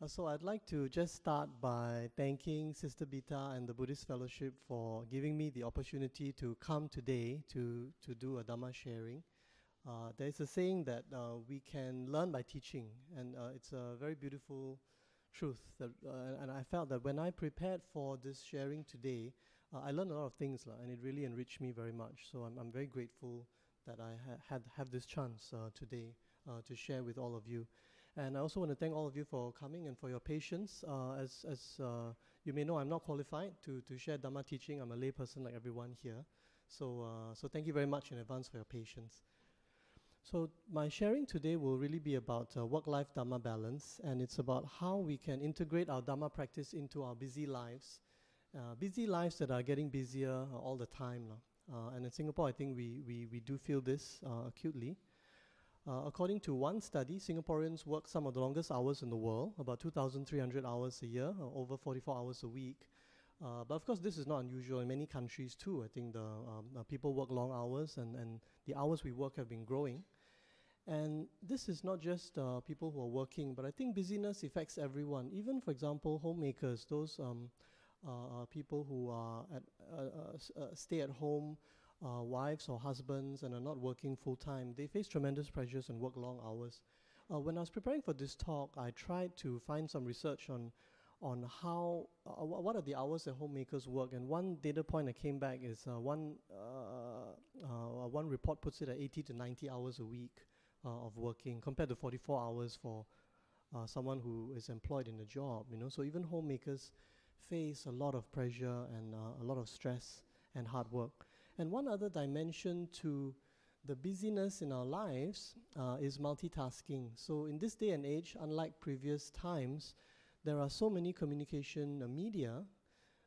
So I'd like to just start by thanking Sister Bita and the Buddhist Fellowship for giving me the opportunity to come today to do a Dhamma sharing. There's a saying that we can learn by teaching, and it's a very beautiful truth. And I felt that when I prepared for this sharing today, I learned a lot of things, and it really enriched me very much. So I'm very grateful that I have this chance today to share with all of you. And I also want to thank all of you for coming and for your patience. As you may know, I'm not qualified to share Dhamma teaching. I'm a lay person like everyone here. So thank you very much in advance for your patience. So my sharing today will really be about Work-Life-Dhamma Balance, and it's about how we can integrate our Dhamma practice into our busy lives that are getting busier all the time. And in Singapore, I think we do feel this acutely. According to one study, Singaporeans work some of the longest hours in the world, about 2,300 hours a year, over 44 hours a week. But of course, this is not unusual in many countries too. I think the people work long hours, and the hours we work have been growing. And this is not just people who are working, but I think busyness affects everyone. Even, for example, homemakers, those people who are stay-at-home wives or husbands and are not working full-time, they face tremendous pressures and work long hours. When I was preparing for this talk, I tried to find some research on how, what are the hours that homemakers work, and one data point that came back is one report puts it at 80 to 90 hours a week of working, compared to 44 hours for someone who is employed in a job. So even homemakers face a lot of pressure and a lot of stress and hard work. And one other dimension to the busyness in our lives is multitasking. So in this day and age, unlike previous times, there are so many communication media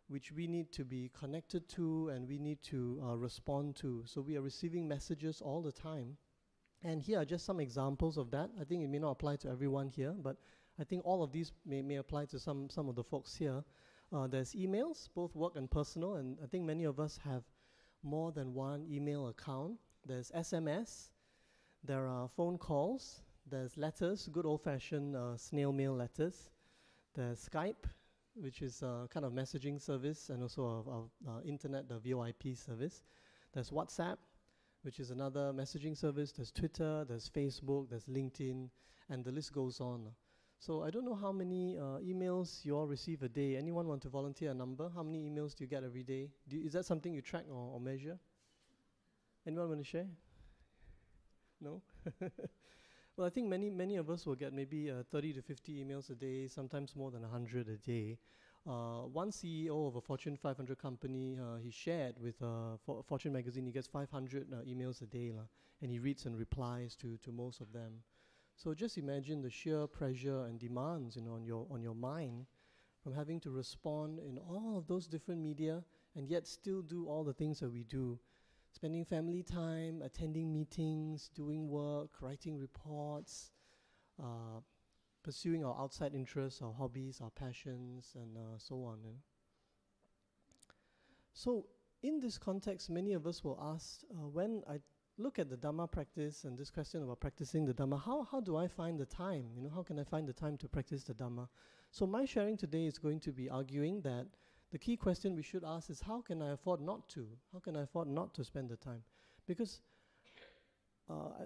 which we need to be connected to and we need to respond to. So we are receiving messages all the time. And here are just some examples of that. I think it may not apply to everyone here, but I think all of these may apply to some of the folks here. There's emails, both work and personal, and I think many of us have more than one email account. There's SMS, there are phone calls, there's letters, good old-fashioned snail mail letters. There's Skype, which is a kind of messaging service, and also our internet, the VoIP service. There's WhatsApp, which is another messaging service. There's Twitter, there's Facebook, there's LinkedIn, and the list goes on. So I don't know how many emails you all receive a day. Anyone want to volunteer a number? How many emails do you get every day? Is that something you track or measure? Anyone want to share? No? Well, I think many of us will get maybe 30 to 50 emails a day, sometimes more than 100 a day. One CEO of a Fortune 500 company, he shared with Fortune magazine, he gets 500 emails a day, and he reads and replies to most of them. So just imagine the sheer pressure and demands on your mind from having to respond in all of those different media and yet still do all the things that we do. Spending family time, attending meetings, doing work, writing reports, pursuing our outside interests, our hobbies, our passions, and so on. So in this context, many of us will ask, when I look at the Dhamma practice and this question about practicing the Dhamma, how do I find the time? How can I find the time to practice the Dhamma? So my sharing today is going to be arguing that the key question we should ask is, how can I afford not to? How can I afford not to spend the time? Because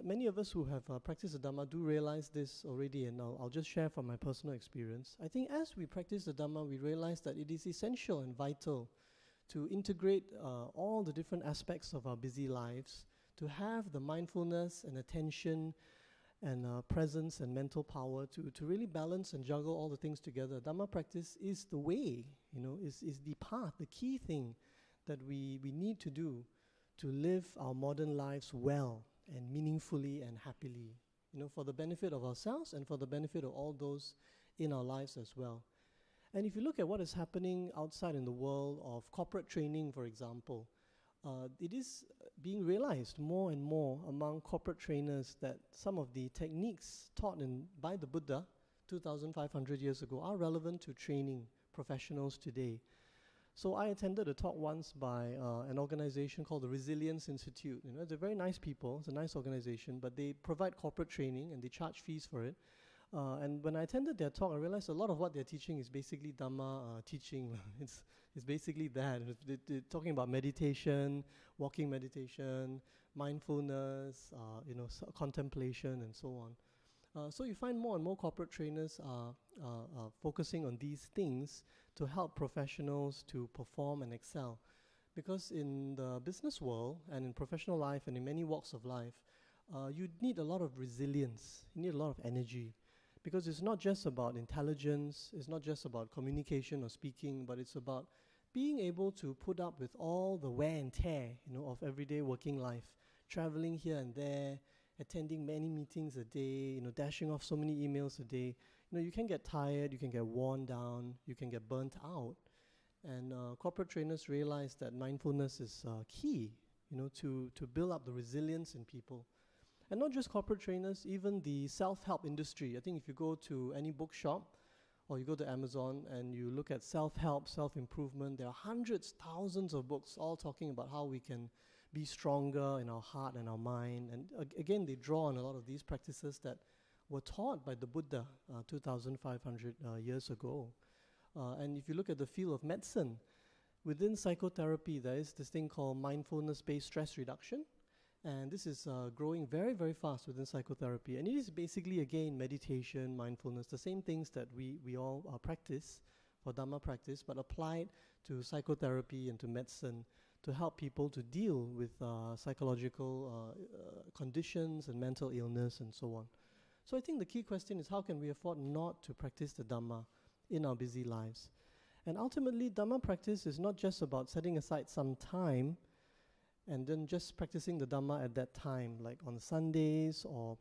many of us who have practiced the Dhamma do realize this already, and I'll just share from my personal experience. I think as we practice the Dhamma, we realize that it is essential and vital to integrate all the different aspects of our busy lives, to have the mindfulness and attention and presence and mental power to really balance and juggle all the things together. Dhamma practice is the way, is the path, the key thing that we need to do to live our modern lives well and meaningfully and happily, for the benefit of ourselves and for the benefit of all those in our lives as well. And if you look at what is happening outside in the world of corporate training, for example, it is being realized more and more among corporate trainers that some of the techniques taught by the Buddha 2,500 years ago are relevant to training professionals today. So I attended a talk once by an organization called the Resilience Institute. They're very nice people, it's a nice organization, but they provide corporate training and they charge fees for it. And when I attended their talk, I realized a lot of what they're teaching is basically Dhamma teaching. It's basically that. They're talking about meditation, walking meditation, mindfulness, contemplation, and so on. So you find more and more corporate trainers are focusing on these things to help professionals to perform and excel. Because in the business world and in professional life and in many walks of life, you need a lot of resilience, you need a lot of energy. Because it's not just about intelligence, it's not just about communication or speaking, but it's about being able to put up with all the wear and tear, of everyday working life, traveling here and there, attending many meetings a day, dashing off so many emails a day. You can get tired, you can get worn down, you can get burnt out. And corporate trainers realize that mindfulness is key, to build up the resilience in people. And not just corporate trainers, even the self-help industry. I think if you go to any bookshop or you go to Amazon and you look at self-help, self-improvement, there are hundreds, thousands of books all talking about how we can be stronger in our heart and our mind. And again, they draw on a lot of these practices that were taught by the Buddha 2,500 years ago. And if you look at the field of medicine, within psychotherapy, there is this thing called mindfulness-based stress reduction. And this is growing very, very fast within psychotherapy. And it is basically, again, meditation, mindfulness, the same things that we all practice for Dhamma practice, but applied to psychotherapy and to medicine to help people to deal with psychological conditions and mental illness and so on. So I think the key question is, how can we afford not to practice the Dhamma in our busy lives? And ultimately, Dhamma practice is not just about setting aside some time and then just practicing the Dhamma at that time, like on Sundays or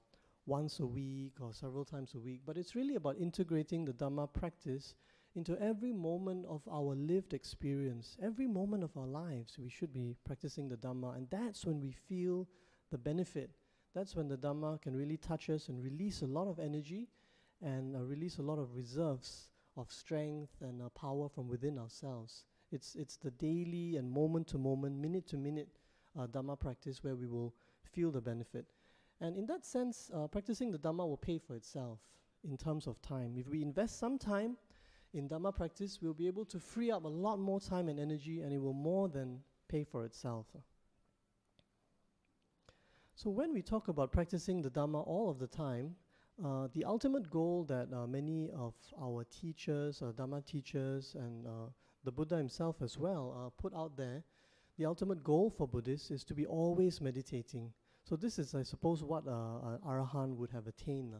once a week or several times a week. But it's really about integrating the Dhamma practice into every moment of our lived experience. Every moment of our lives, we should be practicing the Dhamma. And that's when we feel the benefit. That's when the Dhamma can really touch us and release a lot of energy and release a lot of reserves of strength and power from within ourselves. It's the daily and moment-to-moment, minute-to-minute Dhamma practice where we will feel the benefit. And in that sense, practicing the Dhamma will pay for itself in terms of time. If we invest some time in Dhamma practice, we'll be able to free up a lot more time and energy, and it will more than pay for itself. So when we talk about practicing the Dhamma all of the time, the ultimate goal that many of our teachers, Dhamma teachers, and the Buddha himself as well put out there, the ultimate goal for Buddhists is to be always meditating. So this is, I suppose, what an Arahant would have attained,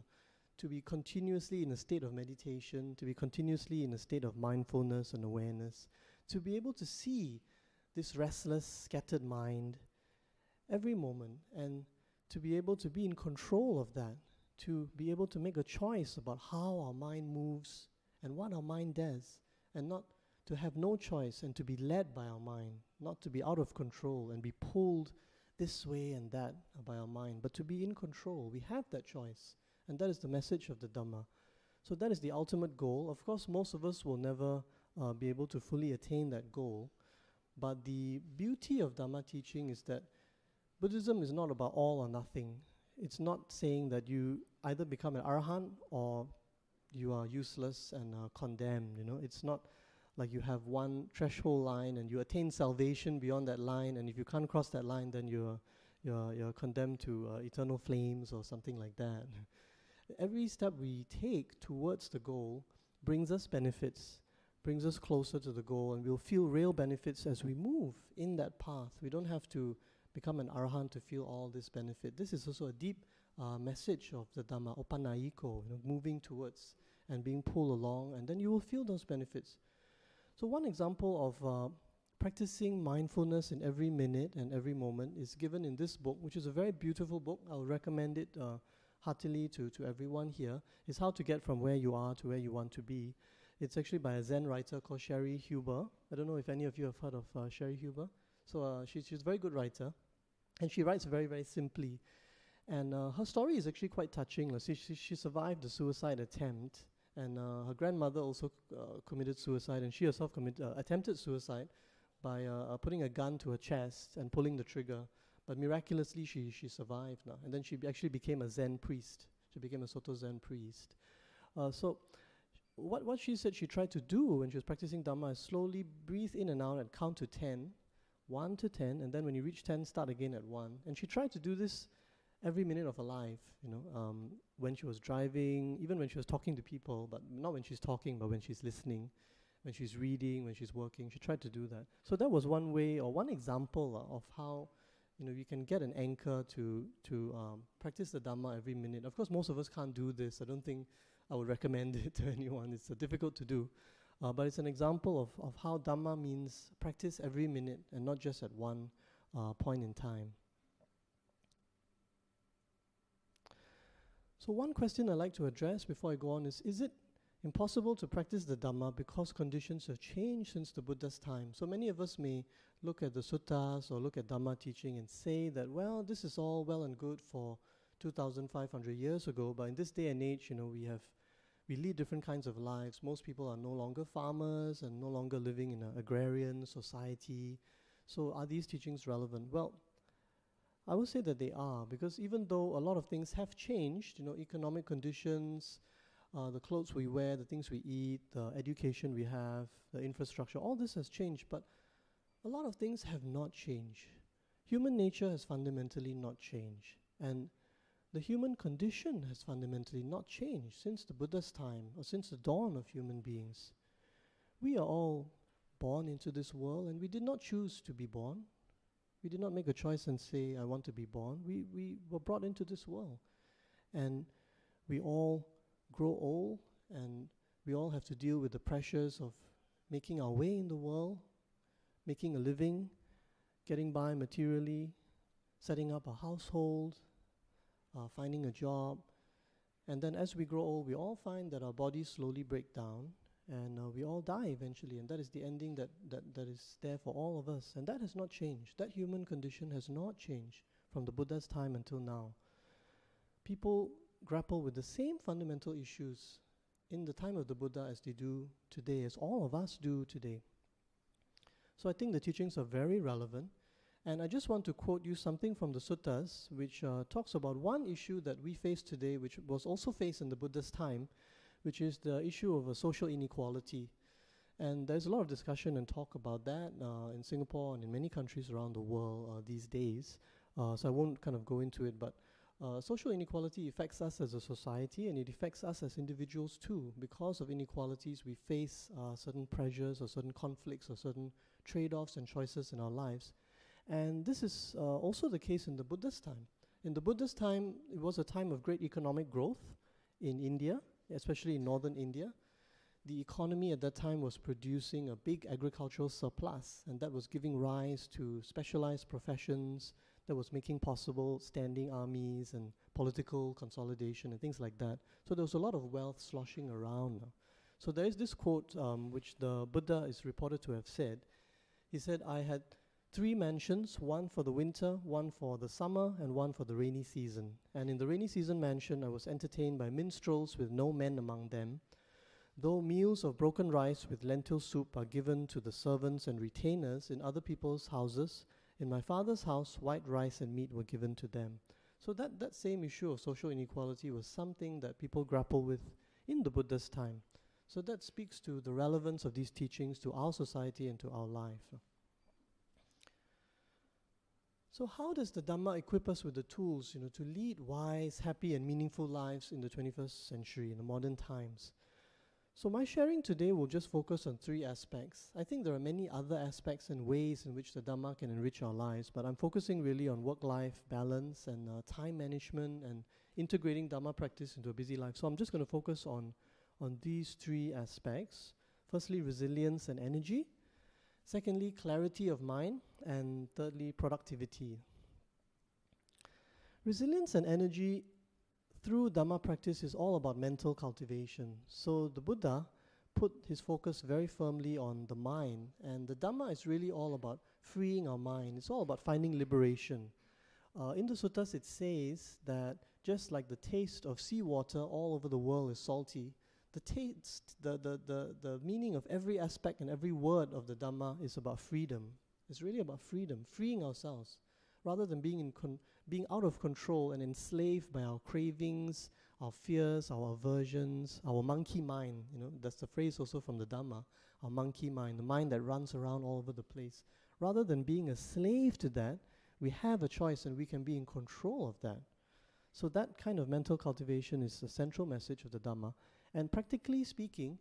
to be continuously in a state of meditation, to be continuously in a state of mindfulness and awareness, to be able to see this restless, scattered mind every moment, and to be able to be in control of that, to be able to make a choice about how our mind moves and what our mind does, and not to have no choice and to be led by our mind, not to be out of control and be pulled this way and that by our mind, but to be in control. We have that choice, and that is the message of the Dhamma. So that is the ultimate goal. Of course, most of us will never be able to fully attain that goal, but the beauty of Dhamma teaching is that Buddhism is not about all or nothing. It's not saying that you either become an Arahant or you are useless and condemned. It's not like you have one threshold line and you attain salvation beyond that line, and if you can't cross that line, then you're condemned to eternal flames or something like that. Every step we take towards the goal brings us benefits, brings us closer to the goal, and we'll feel real benefits as we move in that path. We don't have to become an Arahant to feel all this benefit. This is also a deep message of the Dhamma, opanayiko, moving towards and being pulled along, and then you will feel those benefits. So one example of practicing mindfulness in every minute and every moment is given in this book, which is a very beautiful book. I'll recommend it heartily to everyone here. It's How to Get From Where You Are to Where You Want to Be. It's actually by a Zen writer called Sherry Huber. I don't know if any of you have heard of Sherry Huber. So she's a very good writer, and she writes very, very simply. And her story is actually quite touching. She survived a suicide attempt, and her grandmother also committed suicide, and she herself attempted suicide by putting a gun to her chest and pulling the trigger. But miraculously, she survived now. And then she actually became a Zen priest. She became a Soto Zen priest. So what she said she tried to do when she was practicing Dhamma is slowly breathe in and out and count to 10, 1 to 10, and then when you reach 10, start again at 1. And she tried to do this every minute of her life, when she was driving, even when she was talking to people, but not when she's talking, but when she's listening, when she's reading, when she's working. She tried to do that. So that was one way or one example of how you can get an anchor to practice the Dhamma every minute. Of course, most of us can't do this. I don't think I would recommend it to anyone. It's difficult to do. But it's an example of how Dhamma means practice every minute and not just at one point in time. So one question I'd like to address before I go on is it impossible to practice the Dhamma because conditions have changed since the Buddha's time? So many of us may look at the suttas or look at Dhamma teaching and say that, well, this is all well and good for 2,500 years ago, but in this day and age, we lead different kinds of lives. Most people are no longer farmers and no longer living in an agrarian society. So are these teachings relevant? Well, I would say that they are, because even though a lot of things have changed, economic conditions, the clothes we wear, the things we eat, the education we have, the infrastructure, all this has changed, but a lot of things have not changed. Human nature has fundamentally not changed, and the human condition has fundamentally not changed since the Buddha's time, or since the dawn of human beings. We are all born into this world, and we did not choose to be born. We did not make a choice and say, I want to be born. We were brought into this world. And we all grow old, and we all have to deal with the pressures of making our way in the world, making a living, getting by materially, setting up a household, finding a job. And then as we grow old, we all find that our bodies slowly break down, and we all die eventually, and that is the ending that is there for all of us. And that has not changed. That human condition has not changed from the Buddha's time until now. People grapple with the same fundamental issues in the time of the Buddha as they do today, as all of us do today. So I think the teachings are very relevant. And I just want to quote you something from the suttas, which talks about one issue that we face today, which was also faced in the Buddha's time, which is the issue of social inequality. And there's a lot of discussion and talk about that in Singapore and in many countries around the world these days. So I won't kind of go into it, but social inequality affects us as a society, and it affects us as individuals too. Because of inequalities, we face certain pressures or certain conflicts or certain trade-offs and choices in our lives. And this is also the case in the Buddha's time. In the Buddha's time, it was a time of great economic growth in India, especially in northern India. The economy at that time was producing a big agricultural surplus, and that was giving rise to specialized professions, that was making possible standing armies and political consolidation and things like that. So there was a lot of wealth sloshing around. So there is this quote which the Buddha is reported to have said. He said, I had 3 mansions, one for the winter, one for the summer, and one for the rainy season. And in the rainy season mansion, I was entertained by minstrels with no men among them. Though meals of broken rice with lentil soup are given to the servants and retainers in other people's houses, in my father's house, white rice and meat were given to them. So that same issue of social inequality was something that people grapple with in the Buddha's time. So that speaks to the relevance of these teachings to our society and to our life. So how does the Dhamma equip us with the tools, to lead wise, happy, and meaningful lives in the 21st century, in the modern times? So my sharing today will just focus on 3 aspects. I think there are many other aspects and ways in which the Dhamma can enrich our lives, but I'm focusing really on work-life balance and time management and integrating Dhamma practice into a busy life. So I'm just going to focus on these 3 aspects. Firstly, resilience and energy. Secondly, clarity of mind. And thirdly, productivity. Resilience and energy through Dhamma practice is all about mental cultivation. So the Buddha put his focus very firmly on the mind, and the Dhamma is really all about freeing our mind. It's all about finding liberation. In the suttas it says that just like the taste of seawater all over the world is salty, the taste, the meaning of every aspect and every word of the Dhamma is about freedom. It's really about freedom, freeing ourselves, rather than being out of control and enslaved by our cravings, our fears, our aversions, our monkey mind. That's the phrase also from the Dhamma, our monkey mind, the mind that runs around all over the place. Rather than being a slave to that, we have a choice and we can be in control of that. So that kind of mental cultivation is the central message of the Dhamma. And practically speaking,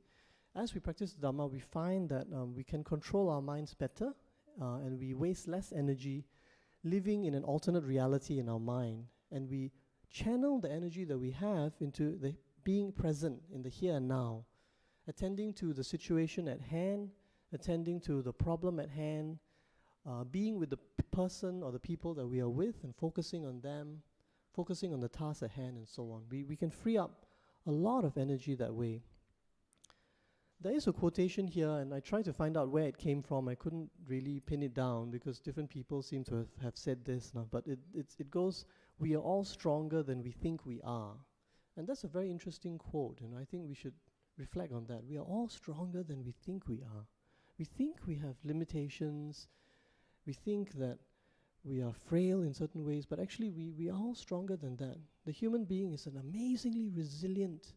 as we practice the Dhamma, we find that we can control our minds better and we waste less energy living in an alternate reality in our mind. And we channel the energy that we have into the being present in the here and now, attending to the situation at hand, attending to the problem at hand, being with the person or the people that we are with and focusing on them, focusing on the task at hand and so on. We can free up a lot of energy that way. There is a quotation here, and I tried to find out where it came from. I couldn't really pin it down because different people seem to have said this now, but it goes, "We are all stronger than we think we are." And that's a very interesting quote, and I think we should reflect on that. We are all stronger than we think we are. We think we have limitations. We think that we are frail in certain ways, but actually we are all stronger than that. The human being is an amazingly resilient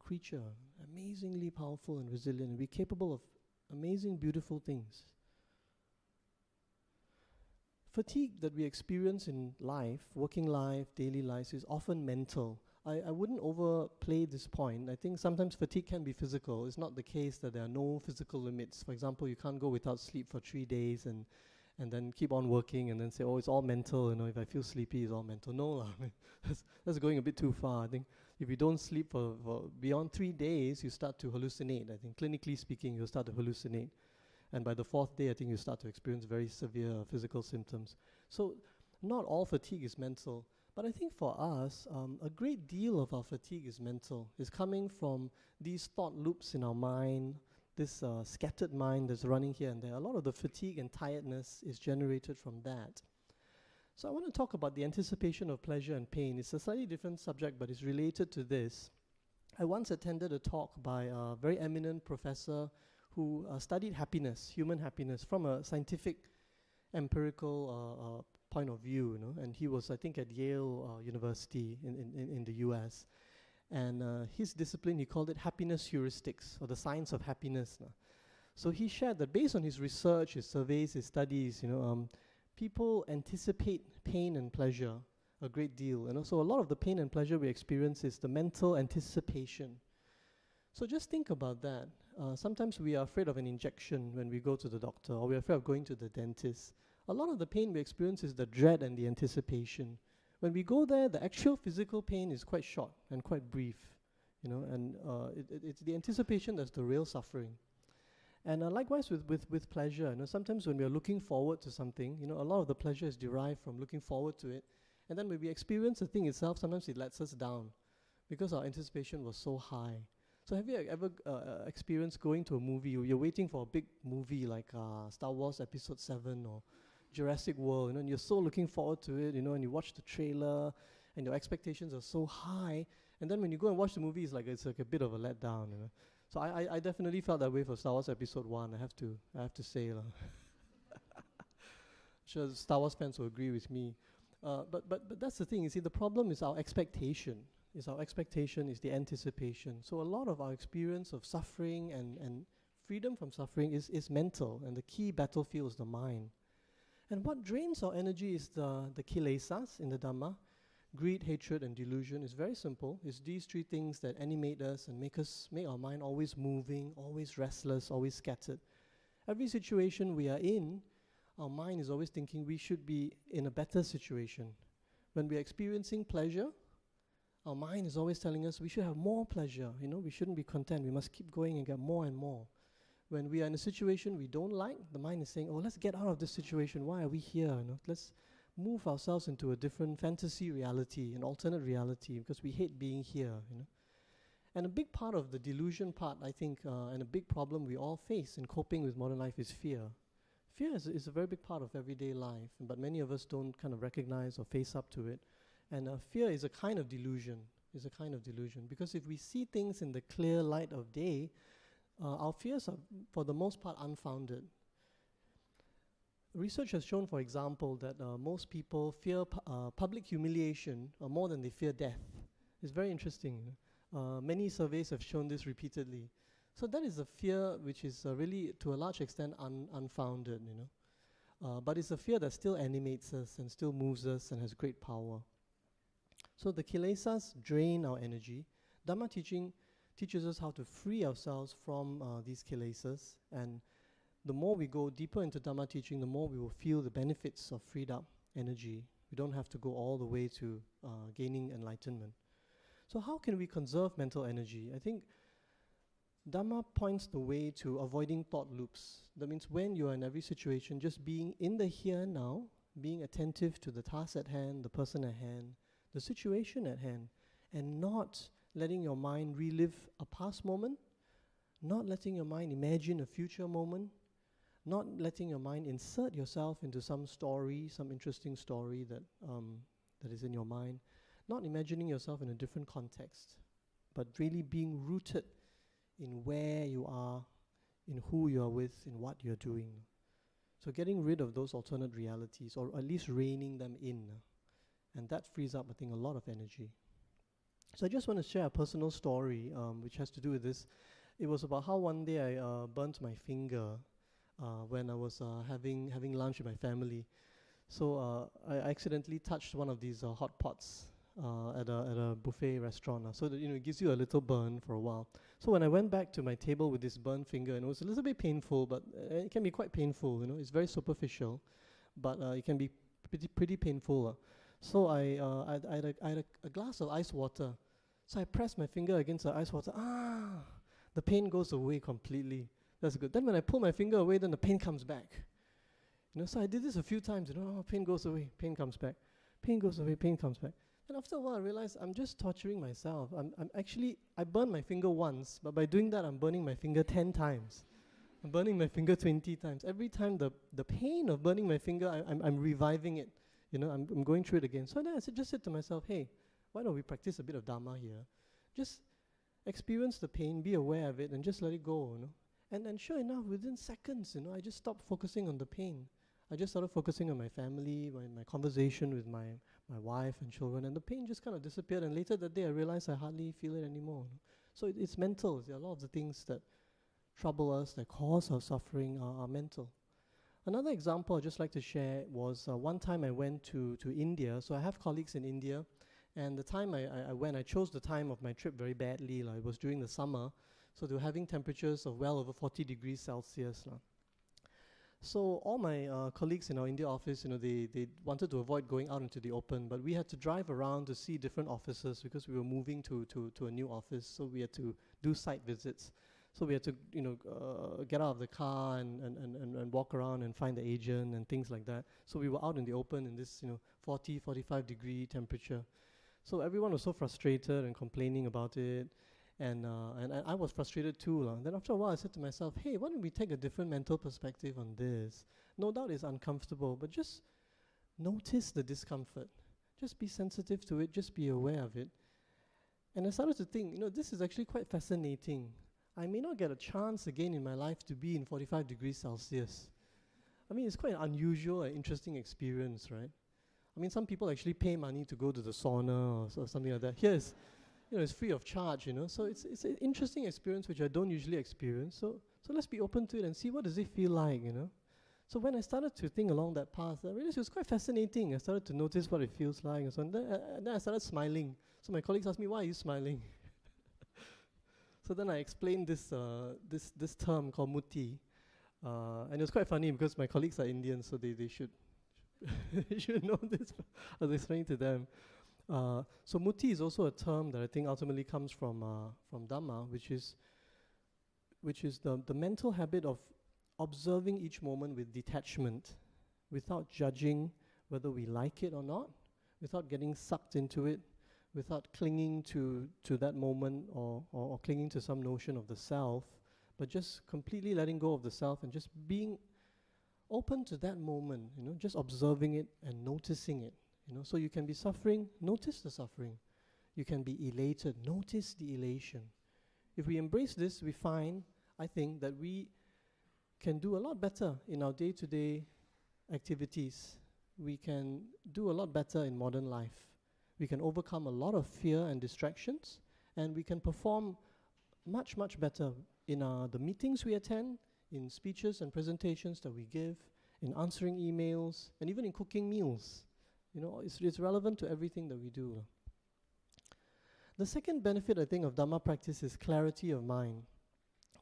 creature, amazingly powerful and resilient, and we're capable of amazing, beautiful things. Fatigue that we experience in life, working life, daily life, is often mental. I wouldn't overplay this point. I think sometimes fatigue can be physical. It's not the case that there are no physical limits. For example, you can't go without sleep for 3 days and then keep on working and then say, oh, it's all mental, if I feel sleepy, it's all mental. No, that's going a bit too far. I think if you don't sleep for beyond 3 days, you start to hallucinate. I think clinically speaking, you'll start to hallucinate. And by the 4th day, I think you start to experience very severe physical symptoms. So not all fatigue is mental. But I think for us, a great deal of our fatigue is mental. It's coming from these thought loops in our mind, this scattered mind that's running here and there. A lot of the fatigue and tiredness is generated from that. So I want to talk about the anticipation of pleasure and pain. It's a slightly different subject, but it's related to this. I once attended a talk by a very eminent professor who studied happiness, human happiness, from a scientific, empirical point of view, and he was, I think, at Yale University in the US. And his discipline, he called it happiness heuristics, or the science of happiness. So he shared that based on his research, his surveys, his studies, people anticipate pain and pleasure a great deal. So a lot of the pain and pleasure we experience is the mental anticipation. So just think about that. Sometimes we are afraid of an injection when we go to the doctor, or we're afraid of going to the dentist. A lot of the pain we experience is the dread and the anticipation. When we go there, the actual physical pain is quite short and quite brief, and it's the anticipation that's the real suffering. And likewise with pleasure, sometimes when we are looking forward to something, a lot of the pleasure is derived from looking forward to it. And then when we experience the thing itself, sometimes it lets us down because our anticipation was so high. So have you ever experienced going to a movie, you're waiting for a big movie like Star Wars Episode 7 or Jurassic World, and you're so looking forward to it, and you watch the trailer, and your expectations are so high, and then when you go and watch the movie, it's like a bit of a letdown, So I definitely felt that way for Star Wars Episode 1. I have to say, sure Star Wars fans will agree with me, but that's the thing. You see, the problem is our expectation. Is the anticipation. So a lot of our experience of suffering and freedom from suffering is mental, and the key battlefield is the mind. And what drains our energy is the kilesas in the Dhamma. Greed, hatred, and delusion. Is very simple. It's these 3 things that animate us and make our mind always moving, always restless, always scattered. Every situation we are in, our mind is always thinking we should be in a better situation. When we're experiencing pleasure, our mind is always telling us we should have more pleasure. We shouldn't be content. We must keep going and get more and more. When we are in a situation we don't like, the mind is saying, oh, let's get out of this situation. Why are we here? Let's move ourselves into a different fantasy reality, an alternate reality, because we hate being here. And a big part of the delusion part, I think, and a big problem we all face in coping with modern life is fear. Fear is a very big part of everyday life, but many of us don't kind of recognize or face up to it. And fear is a kind of delusion. Because if we see things in the clear light of day, our fears are, for the most part, unfounded. Research has shown, for example, that most people fear public humiliation more than they fear death. It's very interesting. Many surveys have shown this repeatedly. So that is a fear which is really, to a large extent, unfounded, but it's a fear that still animates us and still moves us and has great power. So the kilesas drain our energy. Dhamma teaching teaches us how to free ourselves from these kilesas, and the more we go deeper into Dhamma teaching, the more we will feel the benefits of freed up energy. We don't have to go all the way to gaining enlightenment. So how can we conserve mental energy? I think Dhamma points the way to avoiding thought loops. That means when you are in every situation, just being in the here and now, being attentive to the task at hand, the person at hand, the situation at hand, and not letting your mind relive a past moment, not letting your mind imagine a future moment, not letting your mind insert yourself into some story, some interesting story that is in your mind, not imagining yourself in a different context, but really being rooted in where you are, in who you are with, in what you're doing. So getting rid of those alternate realities, or at least reining them in, and that frees up, I think, a lot of energy. So I just want to share a personal story which has to do with this. It was about how one day I burnt my finger when I was having lunch with my family. So I accidentally touched one of these hot pots at a buffet restaurant. So that, it gives you a little burn for a while. So when I went back to my table with this burned finger, and it was a little bit painful, but it can be quite painful. It's very superficial, but it can be pretty painful. So I had a glass of ice water. So I pressed my finger against the ice water. The pain goes away completely. That's good. Then when I pull my finger away, then the pain comes back. So I did this a few times. Pain goes away, pain comes back. Pain goes away, pain comes back. And after a while, I realized I'm just torturing myself. I burned my finger once, but by doing that, I'm burning my finger 10 times. I'm burning my finger 20 times. Every time the pain of burning my finger, I'm reviving it. I'm going through it again. So then I just said to myself, hey, why don't we practice a bit of Dhamma here? Just experience the pain, be aware of it, and just let it go. And sure enough, within seconds, I just stopped focusing on the pain. I just started focusing on my family, my conversation with my wife and children, and the pain just kind of disappeared. And later that day, I realized I hardly feel it anymore. So it's mental. A lot of the things that trouble us, that cause our suffering, are mental. Another example I'd just like to share was one time I went to India. So I have colleagues in India, and the time I went, I chose the time of my trip very badly. It was during the summer, so they were having temperatures of well over 40 degrees Celsius. So all my colleagues in our India office, they wanted to avoid going out into the open, but we had to drive around to see different offices because we were moving to a new office, so we had to do site visits. So we had to, get out of the car and walk around and find the agent and things like that. So we were out in the open in this, 40, 45 degree temperature. So everyone was so frustrated and complaining about it. And I was frustrated too. Then after a while, I said to myself, hey, why don't we take a different mental perspective on this? No doubt it's uncomfortable, but just notice the discomfort. Just be sensitive to it. Just be aware of it. And I started to think, this is actually quite fascinating. I may not get a chance again in my life to be in 45 degrees Celsius. It's quite an unusual and interesting experience, right? Some people actually pay money to go to the sauna or something like that. Here it's free of charge, So it's an interesting experience which I don't usually experience. So let's be open to it and see what does it feel like, So when I started to think along that path, I realized it was quite fascinating. I started to notice what it feels like and so on. Then I started smiling. So my colleagues asked me, why are you smiling? So then I explained this term called muti. And it was quite funny because my colleagues are Indian, so they should should know this. I was explaining to them. So muti is also a term that I think ultimately comes from Dhamma, which is the mental habit of observing each moment with detachment, without judging whether we like it or not, without getting sucked into it, without clinging to that moment or clinging to some notion of the self, but just completely letting go of the self and just being open to that moment, just observing it and noticing it. So you can be suffering, notice the suffering. You can be elated, notice the elation. If we embrace this, we find, I think, that we can do a lot better in our day-to-day activities. We can do a lot better in modern life we can overcome a lot of fear and distractions, and we can perform much, much better in the meetings we attend, in speeches and presentations that we give, in answering emails, and even in cooking meals. You know, it's relevant to everything that we do. The second benefit, I think, of Dhamma practice is clarity of mind.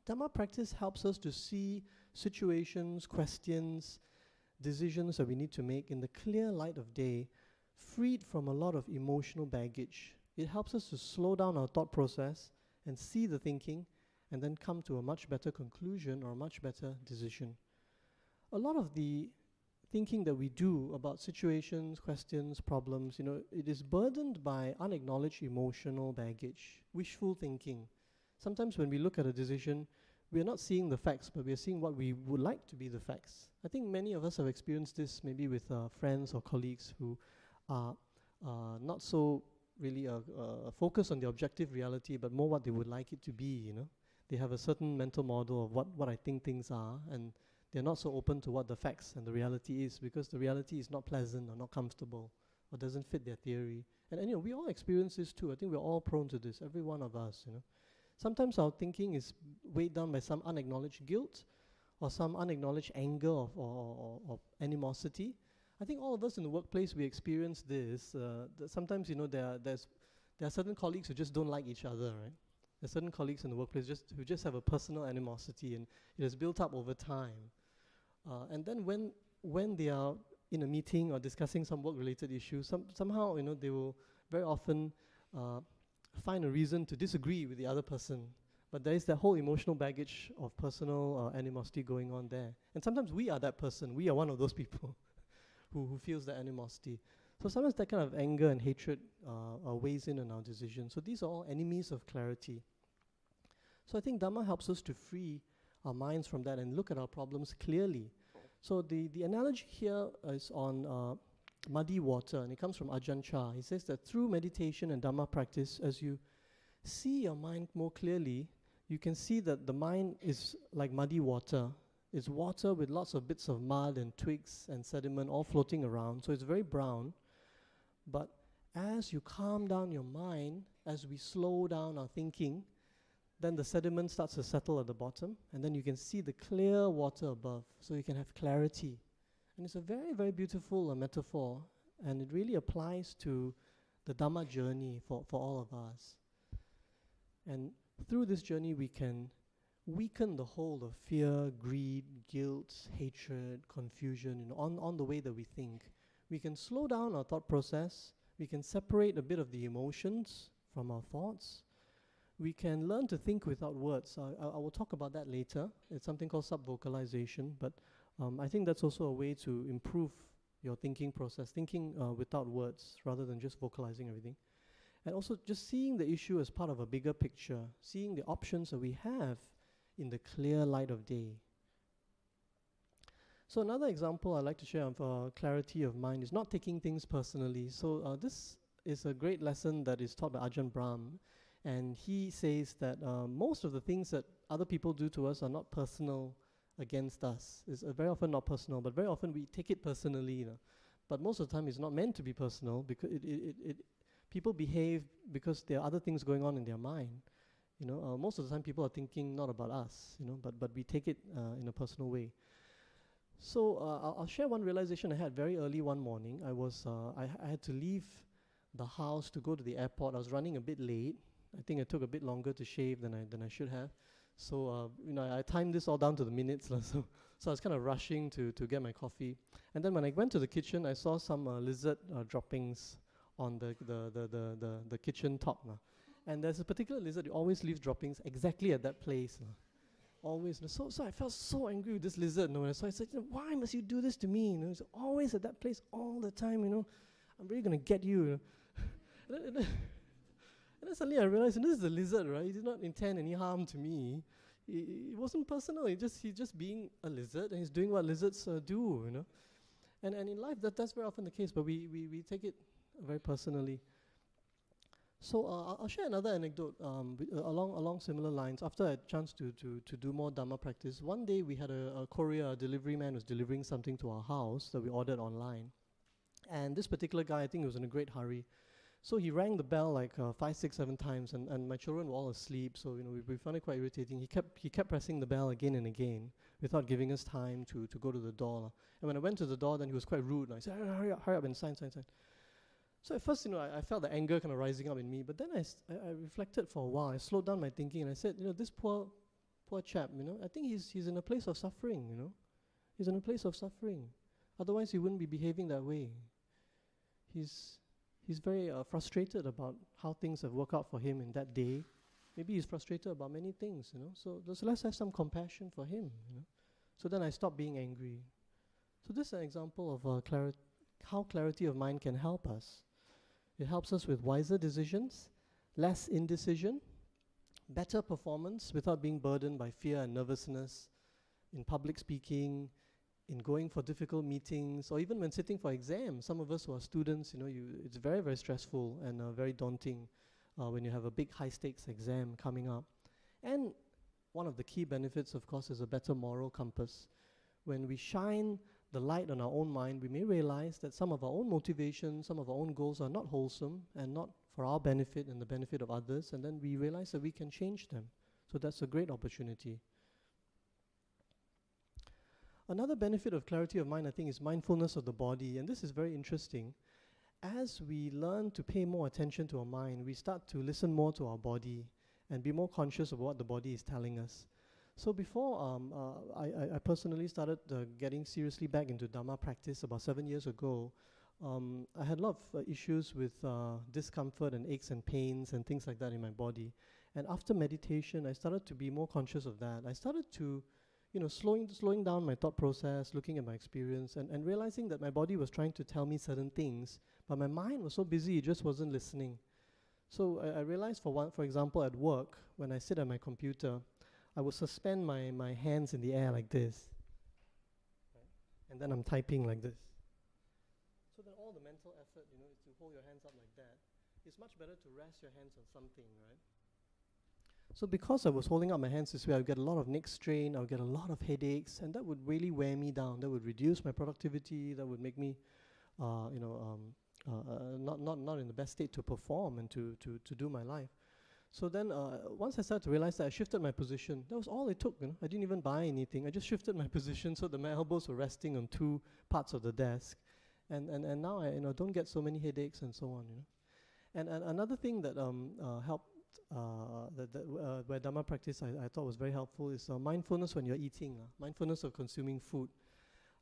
Dhamma practice helps us to see situations, questions, decisions that we need to make in the clear light of day, freed from a lot of emotional baggage. It helps us to slow down our thought process and see the thinking, and then come to a much better conclusion or a much better decision. A lot of the thinking that we do about situations, questions, problems, you know, it is burdened by unacknowledged emotional baggage, wishful thinking. Sometimes when we look at a decision, we are not seeing the facts, but we are seeing what we would like to be the facts. I think many of us have experienced this maybe with friends or colleagues who are not so really focused on the objective reality, but more what they would like it to be, you know. They have a certain mental model of what I think things are, and they're not so open to what the facts and the reality is, because the reality is not pleasant or not comfortable or doesn't fit their theory. And you know, we all experience this too. I think we're all prone to this, every one of us, you know. Sometimes our thinking is weighed down by some unacknowledged guilt or some unacknowledged anger or animosity. I think all of us in the workplace, we experience this. Sometimes, you know, there are certain colleagues who just don't like each other, right? There are certain colleagues in the workplace who just have a personal animosity, and it has built up over time. And then when they are in a meeting or discussing some work-related issues, somehow, you know, they will very often find a reason to disagree with the other person. But there is that whole emotional baggage of personal animosity going on there. And sometimes we are that person. We are one of those people who feels that animosity. So sometimes that kind of anger and hatred weighs in on our decisions. So these are all enemies of clarity. So I think Dhamma helps us to free our minds from that and look at our problems clearly. So the analogy here is on muddy water, and it comes from Ajahn Chah. He says that through meditation and Dhamma practice, as you see your mind more clearly, you can see that the mind is like muddy water. It's water with lots of bits of mud and twigs and sediment all floating around, so it's very brown. But as you calm down your mind, as we slow down our thinking, then the sediment starts to settle at the bottom, and then you can see the clear water above, so you can have clarity. And it's a very, very beautiful metaphor, and it really applies to the Dhamma journey for all of us. And through this journey, we can weaken the hold of fear, greed, guilt, hatred, confusion, you know, on the way that we think. We can slow down our thought process. We can separate a bit of the emotions from our thoughts. We can learn to think without words. I will talk about that later. It's something called sub-vocalization, but I think that's also a way to improve your thinking process, thinking without words rather than just vocalizing everything. And also just seeing the issue as part of a bigger picture, seeing the options that we have in the clear light of day. So another example I'd like to share of clarity of mind is not taking things personally. So this is a great lesson that is taught by Ajahn Brahm, and he says that most of the things that other people do to us are not personal against us. It's very often not personal, but very often we take it personally, you know. But most of the time it's not meant to be personal, because people behave because there are other things going on in their mind. You know, most of the time people are thinking not about us, you know, but we take it in a personal way. So I'll share one realization I had very early one morning. I had to leave the house to go to the airport. I was running a bit late. I think it took a bit longer to shave than I should have. So you know, I timed this all down to the minutes, so I was kind of rushing to get my coffee. And then when I went to the kitchen, I saw some lizard droppings on the kitchen top. And there's a particular lizard who always leaves droppings exactly at that place. Always. So I felt so angry with this lizard. So I said, you know, why must you do this to me? You know, it's always at that place all the time. You know, I'm really gonna get you. You know? And then suddenly I realized, this is a lizard, right? He did not intend any harm to me. It wasn't personal. He's just being a lizard, and he's doing what lizards do. You know, and in life that's very often the case, but we take it very personally. So I'll share another anecdote along similar lines. After I had a chance to do more Dhamma practice, one day we had a courier, a delivery man was delivering something to our house that we ordered online. And this particular guy, I think he was in a great hurry. So he rang the bell like 5, 6, 7 times, and my children were all asleep. So we found it quite irritating. He kept pressing the bell again and again without giving us time to go to the door. And when I went to the door, then he was quite rude. And I said, hurry up and sign. So at first, I felt the anger kind of rising up in me. But then I reflected for a while. I slowed down my thinking and I said, this poor chap, I think he's in a place of suffering. He's in a place of suffering. Otherwise, he wouldn't be behaving that way. He's very frustrated about how things have worked out for him in that day. Maybe he's frustrated about many things, So let's have some compassion for him, So then I stopped being angry. So this is an example of how clarity of mind can help us. It helps us with wiser decisions, less indecision, better performance without being burdened by fear and nervousness in public speaking, in going for difficult meetings, or even when sitting for exams. Some of us who are students, it's very, very stressful and very daunting when you have a big high-stakes exam coming up. And one of the key benefits, of course, is a better moral compass. When we shine the light on our own mind, we may realize that some of our own motivations, some of our own goals are not wholesome and not for our benefit and the benefit of others, and then we realize that we can change them. So that's a great opportunity. Another benefit of clarity of mind, I think, is mindfulness of the body, and this is very interesting. As we learn to pay more attention to our mind, we start to listen more to our body and be more conscious of what the body is telling us. So before I personally started getting seriously back into Dhamma practice about 7 years ago, I had a lot of issues with discomfort and aches and pains and things like that in my body. And after meditation, I started to be more conscious of that. I started to slowing down my thought process, looking at my experience, and realizing that my body was trying to tell me certain things, but my mind was so busy, it just wasn't listening. So I realized, for example, at work, when I sit at my computer, I would suspend my hands in the air like this, right? And then I'm typing like this. So then all the mental effort, is to hold your hands up like that. It's much better to rest your hands on something, right? So because I was holding up my hands this way, I would get a lot of neck strain, I would get a lot of headaches, and that would really wear me down. That would reduce my productivity, that would make me, not in the best state to perform and to do my life. So then once I started to realize that, I shifted my position. That was all it took. I didn't even buy anything. I just shifted my position so that my elbows were resting on two parts of the desk. And now I don't get so many headaches and so on. And another thing that helped, where Dhamma practice I thought was very helpful is mindfulness when you're eating, mindfulness of consuming food.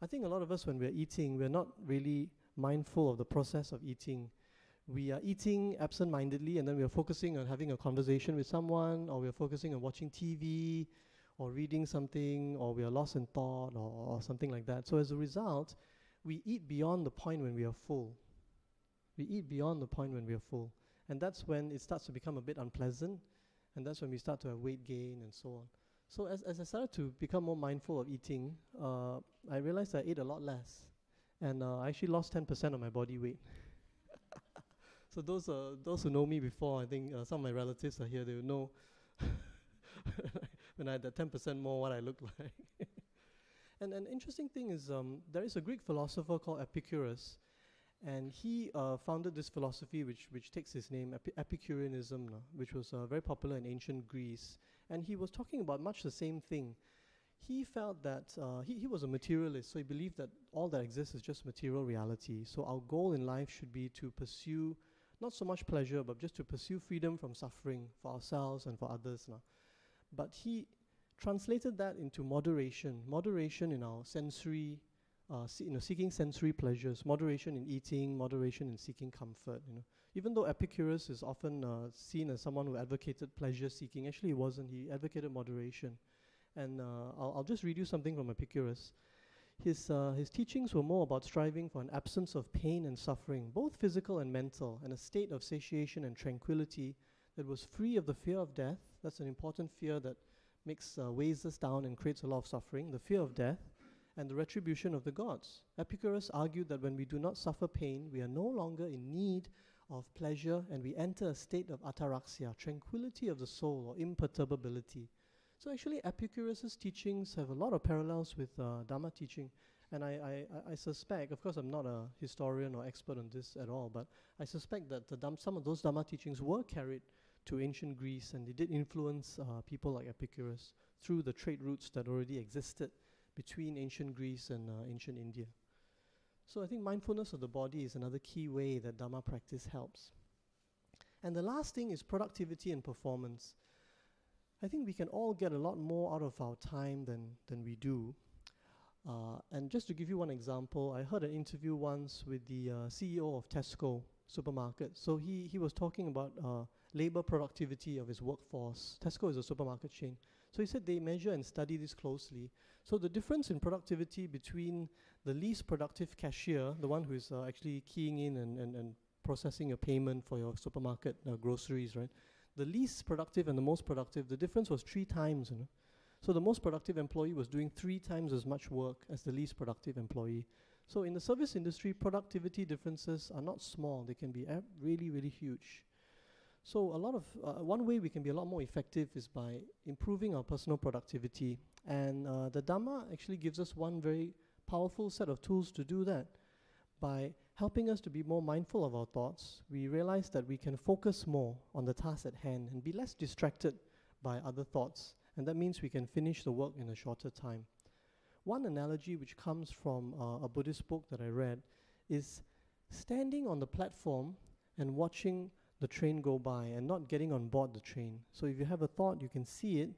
I think a lot of us, when we're eating, we're not really mindful of the process of eating. We are eating absent-mindedly, and then we are focusing on having a conversation with someone, or we are focusing on watching TV, or reading something, or we are lost in thought, or something like that. So as a result, we eat beyond the point when we are full. We eat beyond the point when we are full. And that's when it starts to become a bit unpleasant, and that's when we start to have weight gain and so on. So as I started to become more mindful of eating, I realized I ate a lot less, and I actually lost 10% of my body weight. So those who know me before, I think some of my relatives are here, they will know when I had that 10% more what I look like. And an interesting thing is there is a Greek philosopher called Epicurus, and he founded this philosophy which takes his name, Epicureanism, which was very popular in ancient Greece. And he was talking about much the same thing. He felt that he was a materialist, so he believed that all that exists is just material reality. So our goal in life should be to pursue not so much pleasure, but just to pursue freedom from suffering for ourselves and for others. But he translated that into moderation in our sensory, seeking sensory pleasures, moderation in eating, moderation in seeking comfort. Even though Epicurus is often seen as someone who advocated pleasure seeking, actually he wasn't. He advocated moderation. And I'll just read you something from Epicurus. His teachings were more about striving for an absence of pain and suffering, both physical and mental, and a state of satiation and tranquility that was free of the fear of death. That's an important fear that weighs us down and creates a lot of suffering, the fear of death, and the retribution of the gods. Epicurus argued that when we do not suffer pain, we are no longer in need of pleasure, and we enter a state of ataraxia, tranquility of the soul, or imperturbability. So actually, Epicurus' teachings have a lot of parallels with Dhamma teaching. And I suspect, of course I'm not a historian or expert on this at all, but I suspect that some of those Dhamma teachings were carried to ancient Greece, and they did influence people like Epicurus through the trade routes that already existed between ancient Greece and ancient India. So I think mindfulness of the body is another key way that Dhamma practice helps. And the last thing is productivity and performance. I think we can all get a lot more out of our time than we do. And just to give you one example, I heard an interview once with the CEO of Tesco supermarket. So he was talking about labor productivity of his workforce. Tesco is a supermarket chain. So he said they measure and study this closely. So the difference in productivity between the least productive cashier, the one who is actually keying in and processing your payment for your supermarket groceries, right? The least productive and the most productive, the difference was 3 times, you know. So the most productive employee was doing 3 times as much work as the least productive employee. So in the service industry, productivity differences are not small. They can be really, really huge. So a lot of, one way we can be a lot more effective is by improving our personal productivity. And the Dhamma actually gives us one very powerful set of tools to do that. By helping us to be more mindful of our thoughts, we realize that we can focus more on the task at hand and be less distracted by other thoughts. And that means we can finish the work in a shorter time. One analogy which comes from a Buddhist book that I read is standing on the platform and watching the train go by and not getting on board the train. So if you have a thought, you can see it,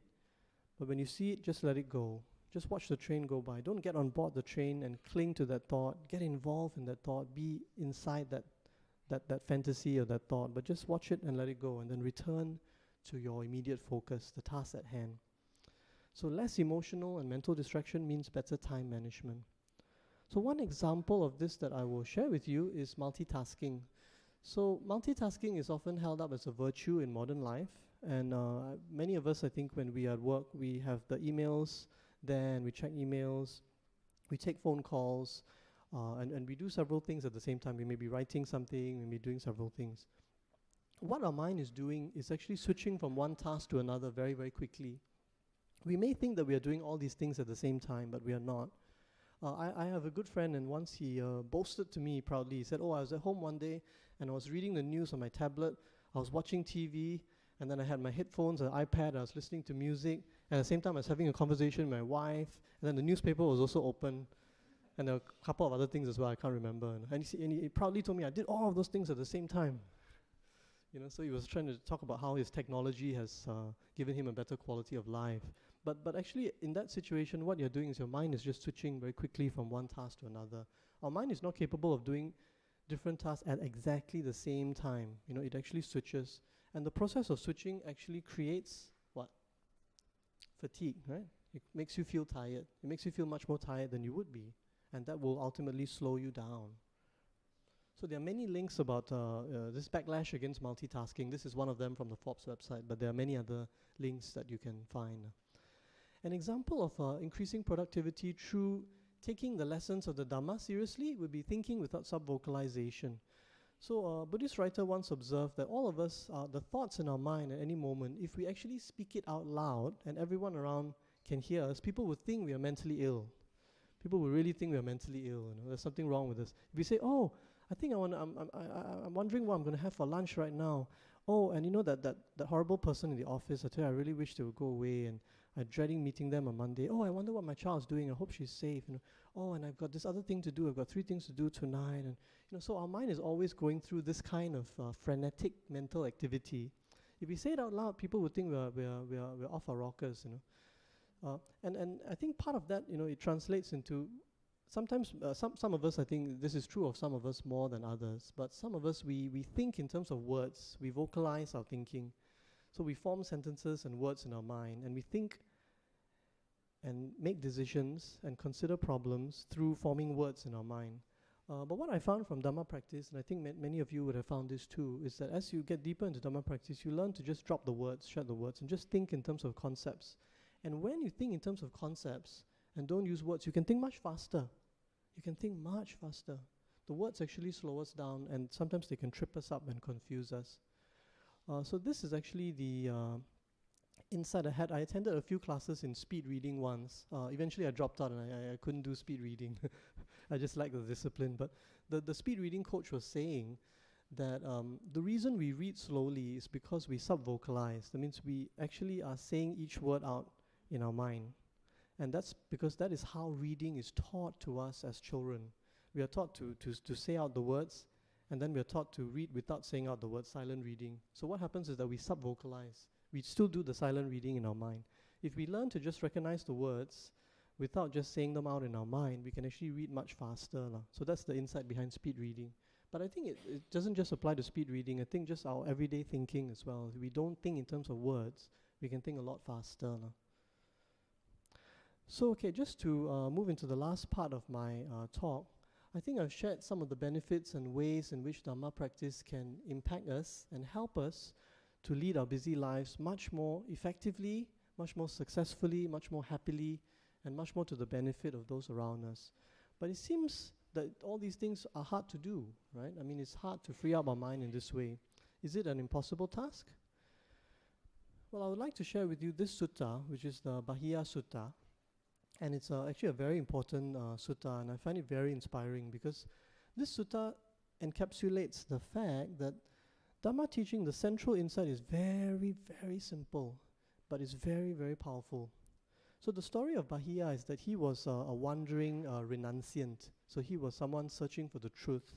but when you see it, just let it go. Just watch the train go by. Don't get on board the train and cling to that thought. Get involved in that thought. Be inside that fantasy or that thought, but just watch it and let it go, and then return to your immediate focus, the task at hand. So less emotional and mental distraction means better time management. So one example of this that I will share with you is multitasking. So multitasking is often held up as a virtue in modern life, and many of us, I think, when we are at work, we have the emails there, and we check emails, we take phone calls, and we do several things at the same time. We may be writing something, we may be doing several things. What our mind is doing is actually switching from one task to another very, very quickly. We may think that we are doing all these things at the same time, but we are not. I have a good friend, and once he boasted to me proudly. He said, I was at home one day, and I was reading the news on my tablet, I was watching TV, and then I had my headphones, an iPad, I was listening to music, and at the same time I was having a conversation with my wife, and then the newspaper was also open, and there were a couple of other things as well, I can't remember. And he proudly told me I did all of those things at the same time. You know, so he was trying to talk about how his technology has given him a better quality of life. But actually, in that situation, what you're doing is your mind is just switching very quickly from one task to another. Our mind is not capable of doing different tasks at exactly the same time. You know, it actually switches. And the process of switching actually creates what? Fatigue, right? It makes you feel tired. It makes you feel much more tired than you would be. And that will ultimately slow you down. So there are many links about this backlash against multitasking. This is one of them from the Forbes website, but there are many other links that you can find. An example of increasing productivity through taking the lessons of the Dhamma seriously would be thinking without sub-vocalization. So a Buddhist writer once observed that all of us, the thoughts in our mind at any moment, if we actually speak it out loud and everyone around can hear us, people would think we are mentally ill. People would really think we are mentally ill. You know, there's something wrong with us. If we say, I think I'm wondering what I'm going to have for lunch right now. Oh, and you know that horrible person in the office, I tell you, I really wish they would go away, and I'm dreading meeting them on Monday. Oh, I wonder what my child's doing. I hope she's safe. You know. Oh, and I've got this other thing to do. I've got 3 things to do tonight. And you know, so our mind is always going through this kind of frenetic mental activity. If we say it out loud, people would think we're off our rockers. You know, and I think part of that, you know, it translates into sometimes some of us, I think this is true of some of us more than others, but some of us, we think in terms of words. We vocalize our thinking. So we form sentences and words in our mind, and we think and make decisions and consider problems through forming words in our mind. But what I found from Dhamma practice, and I think many of you would have found this too, is that as you get deeper into Dhamma practice, you learn to just drop the words, shut the words, and just think in terms of concepts. And when you think in terms of concepts and don't use words, you can think much faster. You can think much faster. The words actually slow us down, and sometimes they can trip us up and confuse us. So this is actually the insight I had. I attended a few classes in speed reading once. Eventually I dropped out and I couldn't do speed reading. I just lacked the discipline. But the speed reading coach was saying that the reason we read slowly is because we sub-vocalize. That means we actually are saying each word out in our mind. And that's because that is how reading is taught to us as children. We are taught to say out the words, and then we are taught to read without saying out the words, silent reading. So what happens is that we sub-vocalize. We still do the silent reading in our mind. If we learn to just recognize the words without just saying them out in our mind, we can actually read much faster. So that's the insight behind speed reading. But I think it doesn't just apply to speed reading. I think just our everyday thinking as well. If we don't think in terms of words, we can think a lot faster. So okay, just to move into the last part of my talk, I think I've shared some of the benefits and ways in which Dhamma practice can impact us and help us to lead our busy lives much more effectively, much more successfully, much more happily, and much more to the benefit of those around us. But it seems that all these things are hard to do, right? I mean, it's hard to free up our mind in this way. Is it an impossible task? Well, I would like to share with you this sutta, which is the Bahiya Sutta. And it's actually a very important sutta, and I find it very inspiring because this sutta encapsulates the fact that Dhamma teaching, the central insight is very, very simple, but it's very, very powerful. So the story of Bahiya is that he was a wandering renunciant. So he was someone searching for the truth,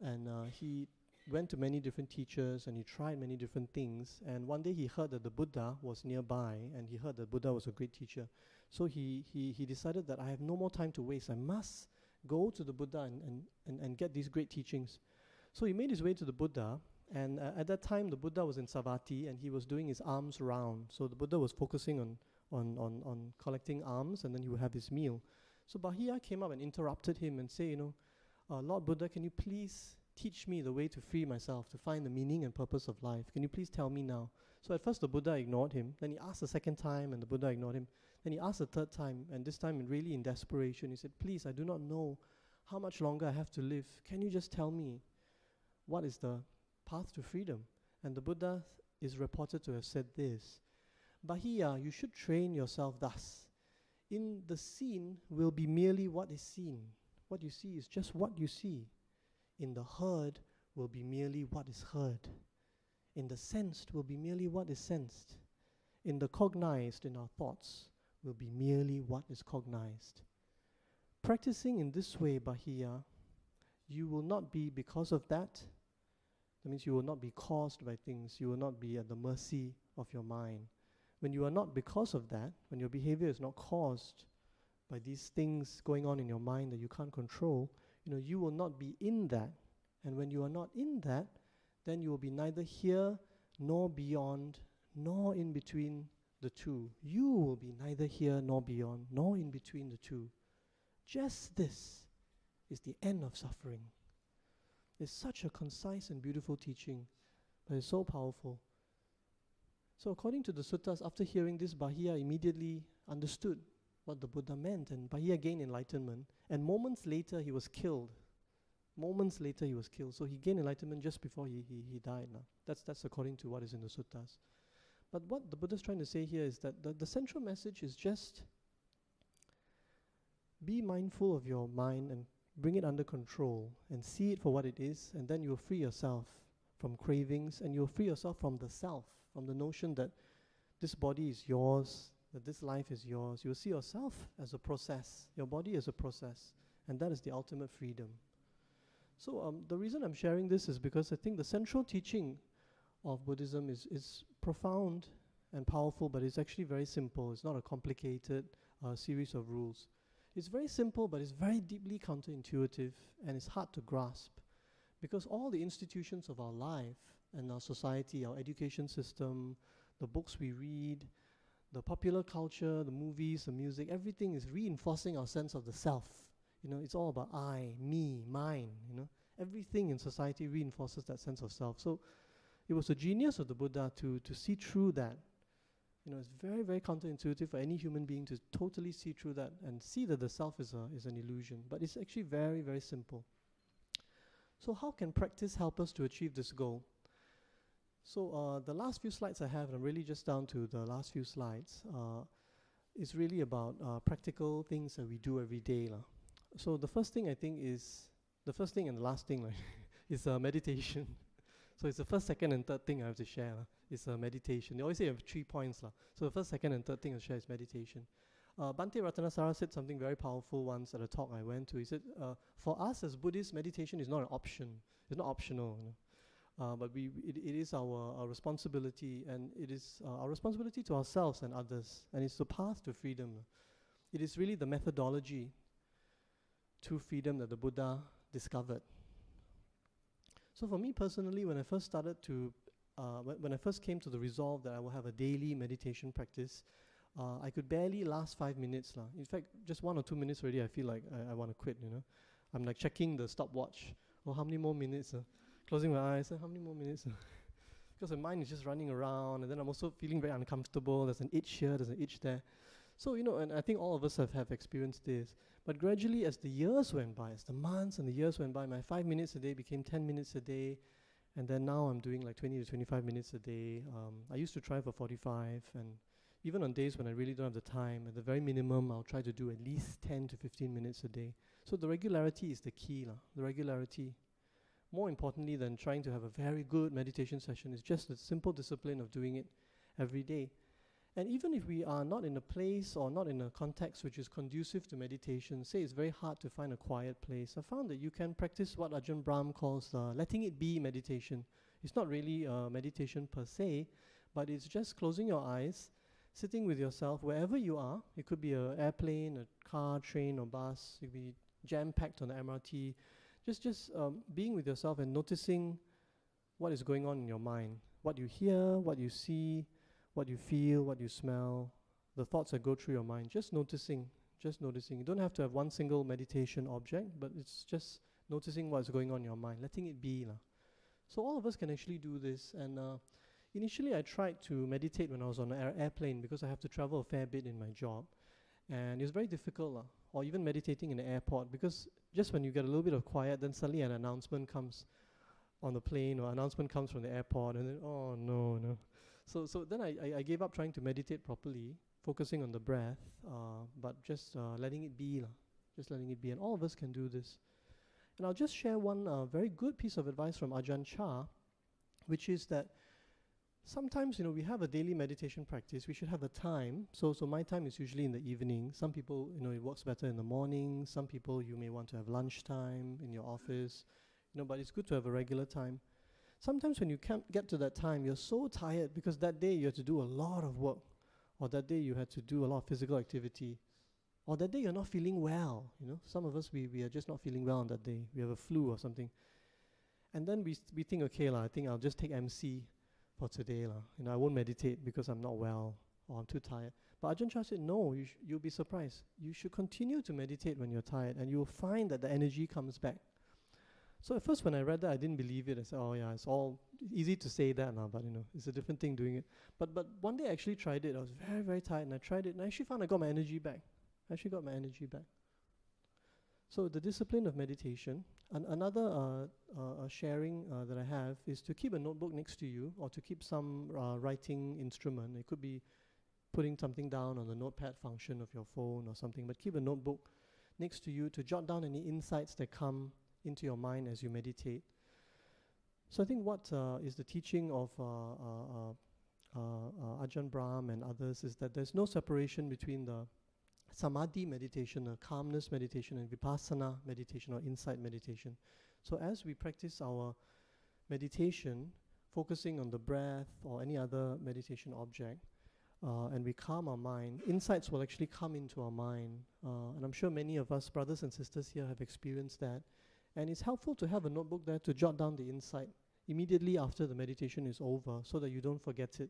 and he went to many different teachers, and he tried many different things. And one day he heard that the Buddha was nearby, and he heard that Buddha was a great teacher. So he decided that I have no more time to waste. I must go to the Buddha and get these great teachings. So he made his way to the Buddha, and at that time the Buddha was in Savatthi, and he was doing his alms round. So the Buddha was focusing on collecting alms, and then he would have his meal. So Bahiya came up and interrupted him and said, Lord Buddha, can you please teach me the way to free myself, to find the meaning and purpose of life? Can you please tell me now? So at first the Buddha ignored him. Then he asked the second time, and the Buddha ignored him. Then he asked the third time, and this time really in desperation, he said, please, I do not know how much longer I have to live. Can you just tell me what is the path to freedom? And the Buddha is reported to have said this: Bahiya, you should train yourself thus. In the seen will be merely what is seen. What you see is just what you see. In the heard will be merely what is heard. In the sensed will be merely what is sensed. In the cognized, in our thoughts, will be merely what is cognized. Practicing in this way, Bahiya, you will not be because of that. That means you will not be caused by things. You will not be at the mercy of your mind. When you are not because of that, when your behavior is not caused by these things going on in your mind that you can't control, you will not be in that. And when you are not in that, then you will be neither here nor beyond, nor in between the two. You will be neither here nor beyond, nor in between the two. Just this is the end of suffering. It's such a concise and beautiful teaching, but it's so powerful. So according to the suttas, after hearing this, Bahiya immediately understood what the Buddha meant, and Bahiya gained enlightenment, and moments later he was killed. Moments later he was killed. So he gained enlightenment just before he died. That's according to what is in the suttas. But what the Buddha is trying to say here is that the central message is just be mindful of your mind and bring it under control and see it for what it is, and then you'll free yourself from cravings, and you'll free yourself from the self, from the notion that this body is yours, that this life is yours. You'll see yourself as a process, your body as a process, and that is the ultimate freedom. So the reason I'm sharing this is because I think the central teaching of Buddhism is profound and powerful, but it's actually very simple. It's not a complicated series of rules. It's very simple, but it's very deeply counterintuitive, and it's hard to grasp, because all the institutions of our life and our society, our education system, the books we read, the popular culture, the movies, the music, everything is reinforcing our sense of the self. It's all about I, me, mine. Everything in society reinforces that sense of self. So it was the genius of the Buddha to see through that. It's very, very counterintuitive for any human being to totally see through that and see that the self is an illusion. But it's actually very, very simple. So how can practice help us to achieve this goal? So the last few slides I have, and I'm really just down to the last few slides, is really about practical things that we do every day. So the first thing I think is, the first thing and the last thing is meditation. So it's the first, second, and third thing I have to share. It's meditation. They always say you have 3 points. So the first, second, and third thing I'll share is meditation. Bhante Ratanasara said something very powerful once at a talk I went to. He said, for us as Buddhists, meditation is not an option. It's not optional. But it is our responsibility, and it is our responsibility to ourselves and others, and it's the path to freedom. It is really the methodology to freedom that the Buddha discovered. So for me personally, when I first started to, when I first came to the resolve that I will have a daily meditation practice, I could barely last 5 minutes. In fact, just 1 or 2 minutes already, I feel like I want to quit, I'm like checking the stopwatch. Oh, how many more minutes? Closing my eyes, how many more minutes? Because the mind is just running around, and then I'm also feeling very uncomfortable. There's an itch here, there's an itch there. So, and I think all of us have experienced this. But gradually, as the years went by, as the months and the years went by, my 5 minutes a day became 10 minutes a day. And then now I'm doing like 20 to 25 minutes a day. I used to try for 45. And even on days when I really don't have the time, at the very minimum, I'll try to do at least 10 to 15 minutes a day. So the regularity is the key, the regularity. More importantly than trying to have a very good meditation session is just the simple discipline of doing it every day. And even if we are not in a place or not in a context which is conducive to meditation, say it's very hard to find a quiet place, I found that you can practice what Ajahn Brahm calls letting it be meditation. It's not really meditation per se, but it's just closing your eyes, sitting with yourself wherever you are. It could be an airplane, a car, train or bus. It could be jam-packed on the MRT. Just being with yourself and noticing what is going on in your mind, what you hear, what you see, what you feel, what you smell, the thoughts that go through your mind. Just noticing. You don't have to have one single meditation object, but it's just noticing what's going on in your mind, letting it be. So all of us can actually do this. And initially I tried to meditate when I was on an airplane because I have to travel a fair bit in my job. And it's very difficult, or even meditating in the airport, because just when you get a little bit of quiet, then suddenly an announcement comes on the plane, or announcement comes from the airport, and then, oh no. So then I gave up trying to meditate properly, focusing on the breath, but just letting it be, just letting it be. And all of us can do this. And I'll just share one very good piece of advice from Ajahn Chah, which is that sometimes, we have a daily meditation practice. We should have a time. So my time is usually in the evening. Some people, it works better in the morning. Some people, you may want to have lunchtime in your office. But it's good to have a regular time. Sometimes when you can't get to that time, you're so tired because that day you have to do a lot of work, or that day you had to do a lot of physical activity, or that day you're not feeling well. Some of us, we are just not feeling well on that day. We have a flu or something. And then we think, okay, I think I'll just take MC for today. I won't meditate because I'm not well or I'm too tired. But Ajahn Chah said, no, you'll be surprised. You should continue to meditate when you're tired, and you'll find that the energy comes back. So at first when I read that, I didn't believe it. I said, oh yeah, it's all easy to say that now, but it's a different thing doing it. But one day I actually tried it. I was very, very tired, and I tried it, and I actually found I got my energy back. So the discipline of meditation. Another sharing that I have is to keep a notebook next to you, or to keep some writing instrument. It could be putting something down on the notepad function of your phone or something, but keep a notebook next to you to jot down any insights that come into your mind as you meditate. So I think what is the teaching of Ajahn Brahm and others is that there's no separation between the samadhi meditation, calmness meditation, and vipassana meditation, or insight meditation. So as we practice our meditation, focusing on the breath or any other meditation object, and we calm our mind, insights will actually come into our mind. And I'm sure many of us, brothers and sisters here, have experienced that. And it's helpful to have a notebook there to jot down the insight immediately after the meditation is over, so that you don't forget it.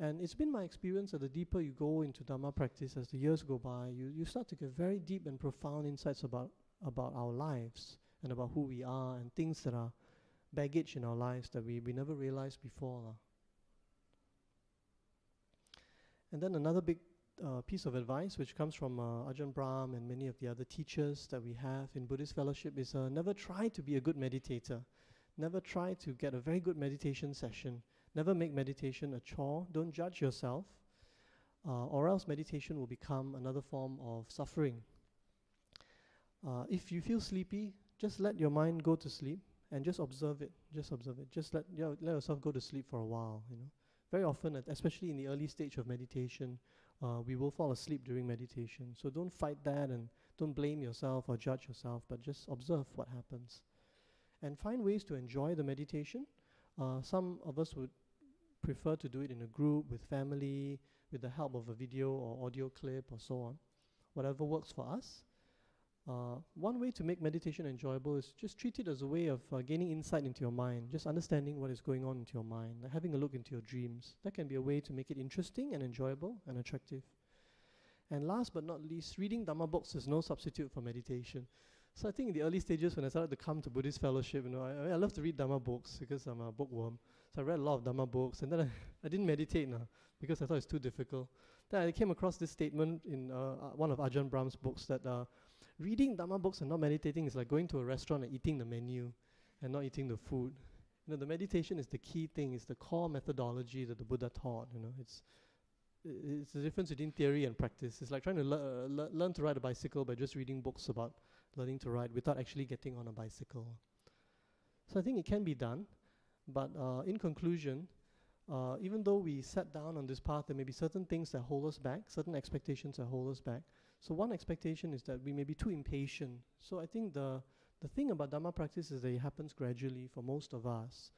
And it's been my experience that the deeper you go into Dhamma practice, as the years go by, you start to get very deep and profound insights about our lives, and about who we are, and things that are baggage in our lives that we never realized before. And then another big piece of advice, which comes from Ajahn Brahm and many of the other teachers that we have in Buddhist Fellowship, is never try to be a good meditator. Never try to get a very good meditation session. Never make meditation a chore. Don't judge yourself, or else meditation will become another form of suffering. If you feel sleepy, just let your mind go to sleep and just observe it. Just observe it. Just let yourself go to sleep for a while. Very often, especially in the early stage of meditation, we will fall asleep during meditation. So don't fight that and don't blame yourself or judge yourself, but just observe what happens. And find ways to enjoy the meditation. Some of us would prefer to do it in a group, with family, with the help of a video or audio clip or so on. Whatever works for us. One way to make meditation enjoyable is just treat it as a way of gaining insight into your mind, just understanding what is going on into your mind, like having a look into your dreams. That can be a way to make it interesting and enjoyable and attractive. And last but not least, reading Dhamma books is no substitute for meditation. So I think in the early stages when I started to come to Buddhist Fellowship, I love to read Dhamma books because I'm a bookworm. So I read a lot of Dhamma books, and then I didn't meditate because I thought it's too difficult. Then I came across this statement in one of Ajahn Brahm's books that reading Dhamma books and not meditating is like going to a restaurant and eating the menu and not eating the food. The meditation is the key thing. It's the core methodology that the Buddha taught. It's the difference between theory and practice. It's like trying to learn to ride a bicycle by just reading books about learning to ride without actually getting on a bicycle. So I think it can be done. But in conclusion, even though we sat down on this path, there may be certain things that hold us back, certain expectations that hold us back. So one expectation is that we may be too impatient. So I think the thing about Dhamma practice is that it happens gradually for most of us.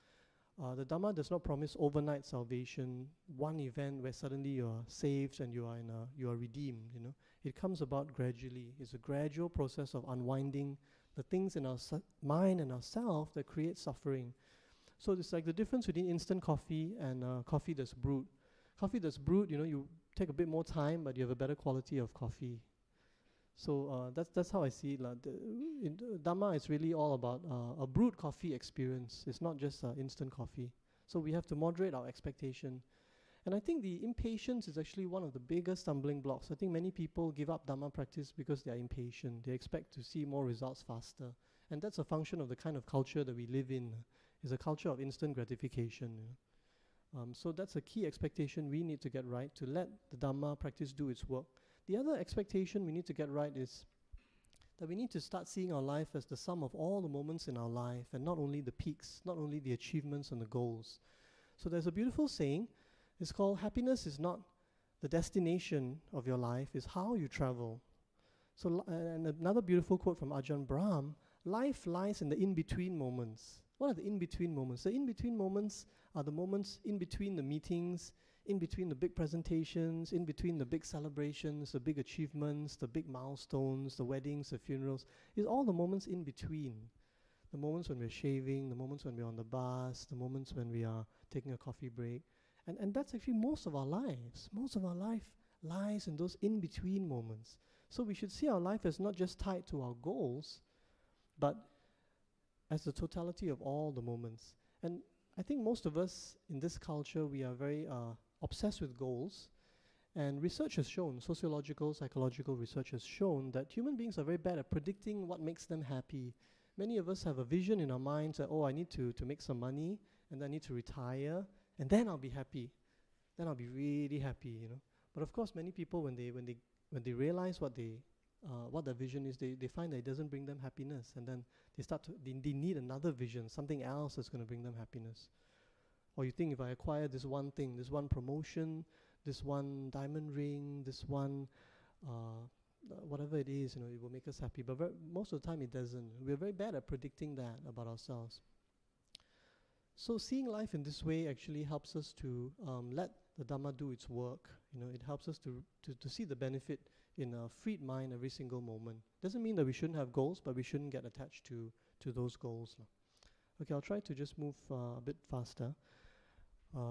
The Dhamma does not promise overnight salvation, one event where suddenly you are saved and you are redeemed. It comes about gradually. It's a gradual process of unwinding the things in our mind and ourselves that create suffering. So it's like the difference between instant coffee and coffee that's brewed. Coffee that's brewed, you take a bit more time, but you have a better quality of coffee. So that's how I see it. Dhamma is really all about a brewed coffee experience. It's not just instant coffee. So we have to moderate our expectation. And I think the impatience is actually one of the biggest stumbling blocks. I think many people give up Dhamma practice because they are impatient. They expect to see more results faster. And that's a function of the kind of culture that we live in. It's a culture of instant gratification. So that's a key expectation we need to get right to let the Dhamma practice do its work. The other expectation we need to get right is that we need to start seeing our life as the sum of all the moments in our life and not only the peaks, not only the achievements and the goals. So there's a beautiful saying. It's called, happiness is not the destination of your life, it's how you travel. So and another beautiful quote from Ajahn Brahm, life lies in the in-between moments. What are the in-between moments? The in-between moments are the moments in between the meetings, in between the big presentations, in between the big celebrations, the big achievements, the big milestones, the weddings, the funerals. It's all the moments in between. The moments when we're shaving, the moments when we're on the bus, the moments when we are taking a coffee break. And that's actually most of our lives. Most of our life lies in those in-between moments. So we should see our life as not just tied to our goals, but as the totality of all the moments. And I think most of us in this culture, we are very obsessed with goals. And research has shown, sociological, psychological research has shown that human beings are very bad at predicting what makes them happy. Many of us have a vision in our minds that, I need to make some money, and then I need to retire, and then I'll be happy. Then I'll be really happy, But of course, many people, when they realize what their vision is, they find that it doesn't bring them happiness, and then they need another vision, something else that's going to bring them happiness. Or you think, if I acquire this one thing, this one promotion, this one diamond ring, this one whatever it is, it will make us happy. But most of the time it doesn't. We're very bad at predicting that about ourselves. So seeing life in this way actually helps us to let the Dhamma do its work. It helps us to see the benefit in a freed mind every single moment. Doesn't mean that we shouldn't have goals, but we shouldn't get attached to those goals. Okay, I'll try to just move a bit faster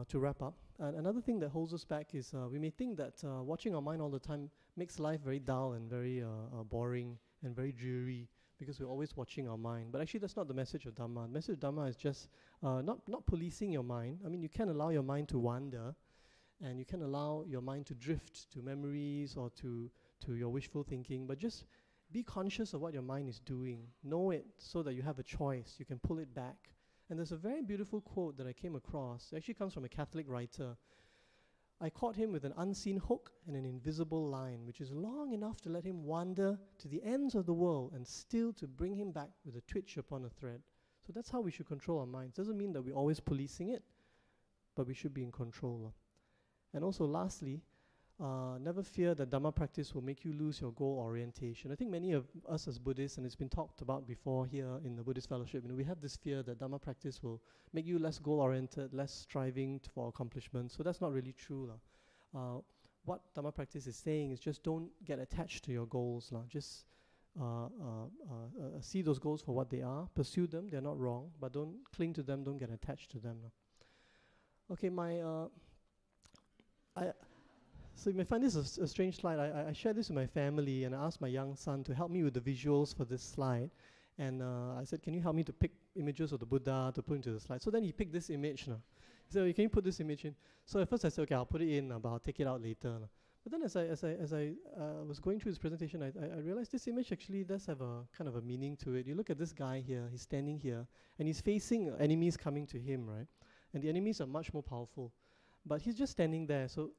to wrap up. And another thing that holds us back is we may think that watching our mind all the time makes life very dull and very boring and very dreary because we're always watching our mind. But actually that's not the message of Dhamma. The message of Dhamma is just not policing your mind. I mean, you can allow your mind to wander, and you can allow your mind to drift to memories or to your wishful thinking, but just be conscious of what your mind is doing. Know it so that you have a choice. You can pull it back And there's a very beautiful quote that I came across. It actually comes from a Catholic writer. I caught him with an unseen hook and an invisible line, which is long enough to let him wander to the ends of the world and still to bring him back with a twitch upon a thread. So that's how we should control our minds. Doesn't mean that we're always policing it, but we should be in control. And also lastly, never fear that Dhamma practice will make you lose your goal orientation. I think many of us as Buddhists, and it's been talked about before here in the Buddhist Fellowship, we have this fear that Dhamma practice will make you less goal-oriented, less striving for accomplishment. So that's not really true. What Dhamma practice is saying is just don't get attached to your goals. Just see those goals for what they are, pursue them, they're not wrong, but don't cling to them, don't get attached to them. Okay, so you may find this a strange slide. I shared this with my family, and I asked my young son to help me with the visuals for this slide. And I said, can you help me to pick images of the Buddha to put into the slide? So then he picked this image. He said, can you put this image in? So at first I said, okay, I'll put it in, but I'll take it out later. But then as I was going through his presentation, I realized this image actually does have a kind of a meaning to it. You look at this guy here, he's standing here, and he's facing enemies coming to him, right? And the enemies are much more powerful. But he's just standing there, so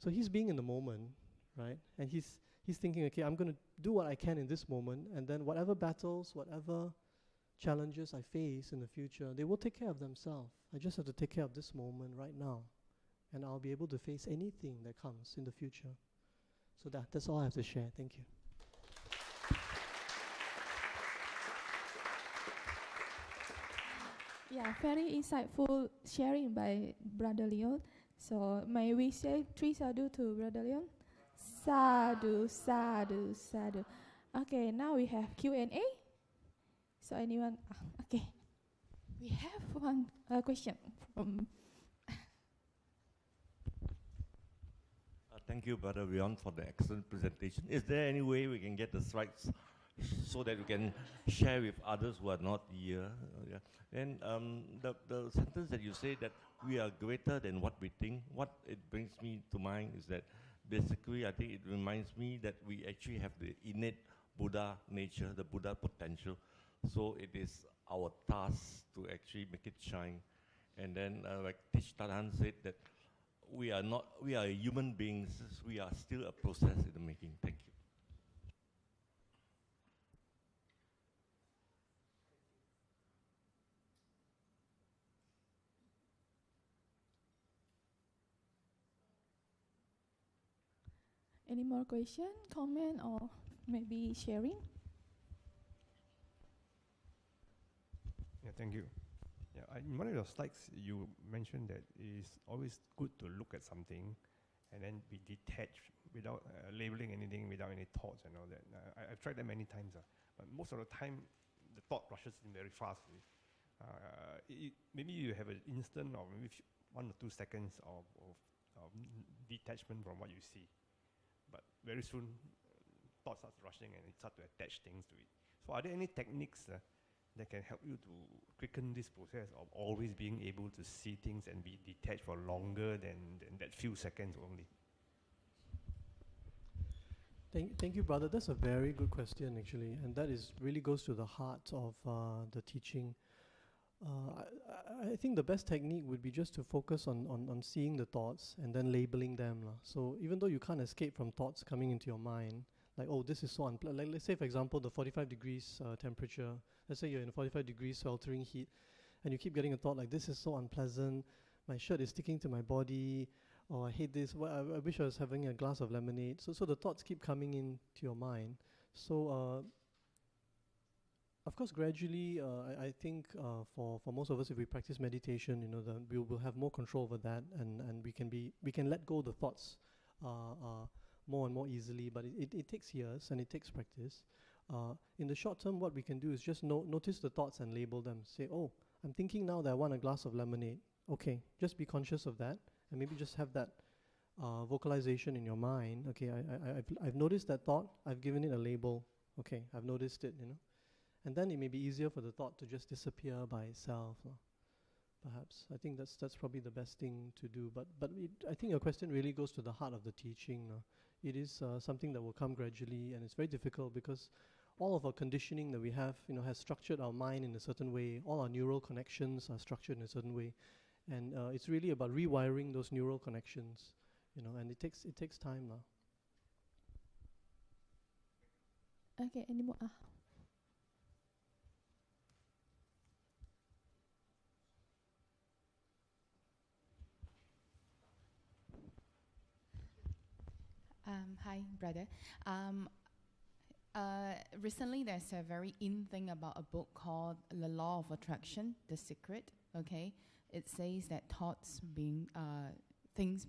he's being in the moment, right? And he's thinking, okay, I'm going to do what I can in this moment, and then whatever battles, whatever challenges I face in the future, they will take care of themselves. I just have to take care of this moment right now, and I'll be able to face anything that comes in the future. So that's all I have to share. Thank you. Yeah, very insightful sharing by Brother Leon. So may we say 3 sadhu to Brother Leon? Sadhu, sadhu, sadhu. Okay, now we have Q&A. So anyone? Okay, we have one question from. Thank you, Brother Leon, for the excellent presentation. Is there any way we can get the slides so that we can share with others who are not here? And the sentence that you say that we are greater than what we think, what it brings me to mind is that basically I think it reminds me that we actually have the innate Buddha nature, the Buddha potential. So it is our task to actually make it shine. And then like Thich Nhat Hanh said that we are human beings, we are still a process in the making. Thank you. Any more question, comment, or maybe sharing? Yeah, thank you. Yeah, in one of your slides, you mentioned that it is always good to look at something and then be detached without labeling anything, without any thoughts and all that. I've tried that many times, but most of the time, the thought rushes in very fast. Maybe you have an instant or maybe 1 or 2 seconds of detachment from what you see. But very soon, thoughts start rushing and it starts to attach things to it. So are there any techniques that can help you to quicken this process of always being able to see things and be detached for longer than that few seconds only? Thank you, brother. That's a very good question, actually. And that really goes to the heart of the teaching. I think the best technique would be just to focus on seeing the thoughts and then labeling them. So even though you can't escape from thoughts coming into your mind, like, oh, this is so unpleasant. Like, let's say, for example, the 45 degrees temperature. Let's say you're in 45 degrees sweltering heat, and you keep getting a thought like, this is so unpleasant. My shirt is sticking to my body. Oh, I hate this. Well, I wish I was having a glass of lemonade. So the thoughts keep coming into your mind. So of course, gradually, I think for most of us, if we practice meditation, we will have more control over that, and we can let go of the thoughts more and more easily. But it takes years and it takes practice. In the short term, what we can do is just notice the thoughts and label them. Say, oh, I'm thinking now that I want a glass of lemonade. Okay, just be conscious of that, and maybe just have that vocalization in your mind. Okay, I've noticed that thought. I've given it a label. Okay, I've noticed it. And then it may be easier for the thought to just disappear by itself. Perhaps I think that's probably the best thing to do. But I think your question really goes to the heart of the teaching. It is something that will come gradually, and it's very difficult because all of our conditioning that we have, has structured our mind in a certain way. All our neural connections are structured in a certain way, and it's really about rewiring those neural connections, and it takes time now. Okay, any more? Hi, brother. Recently, there's a very in thing about a book called The Law of Attraction, The Secret. Okay, it says that thoughts being things.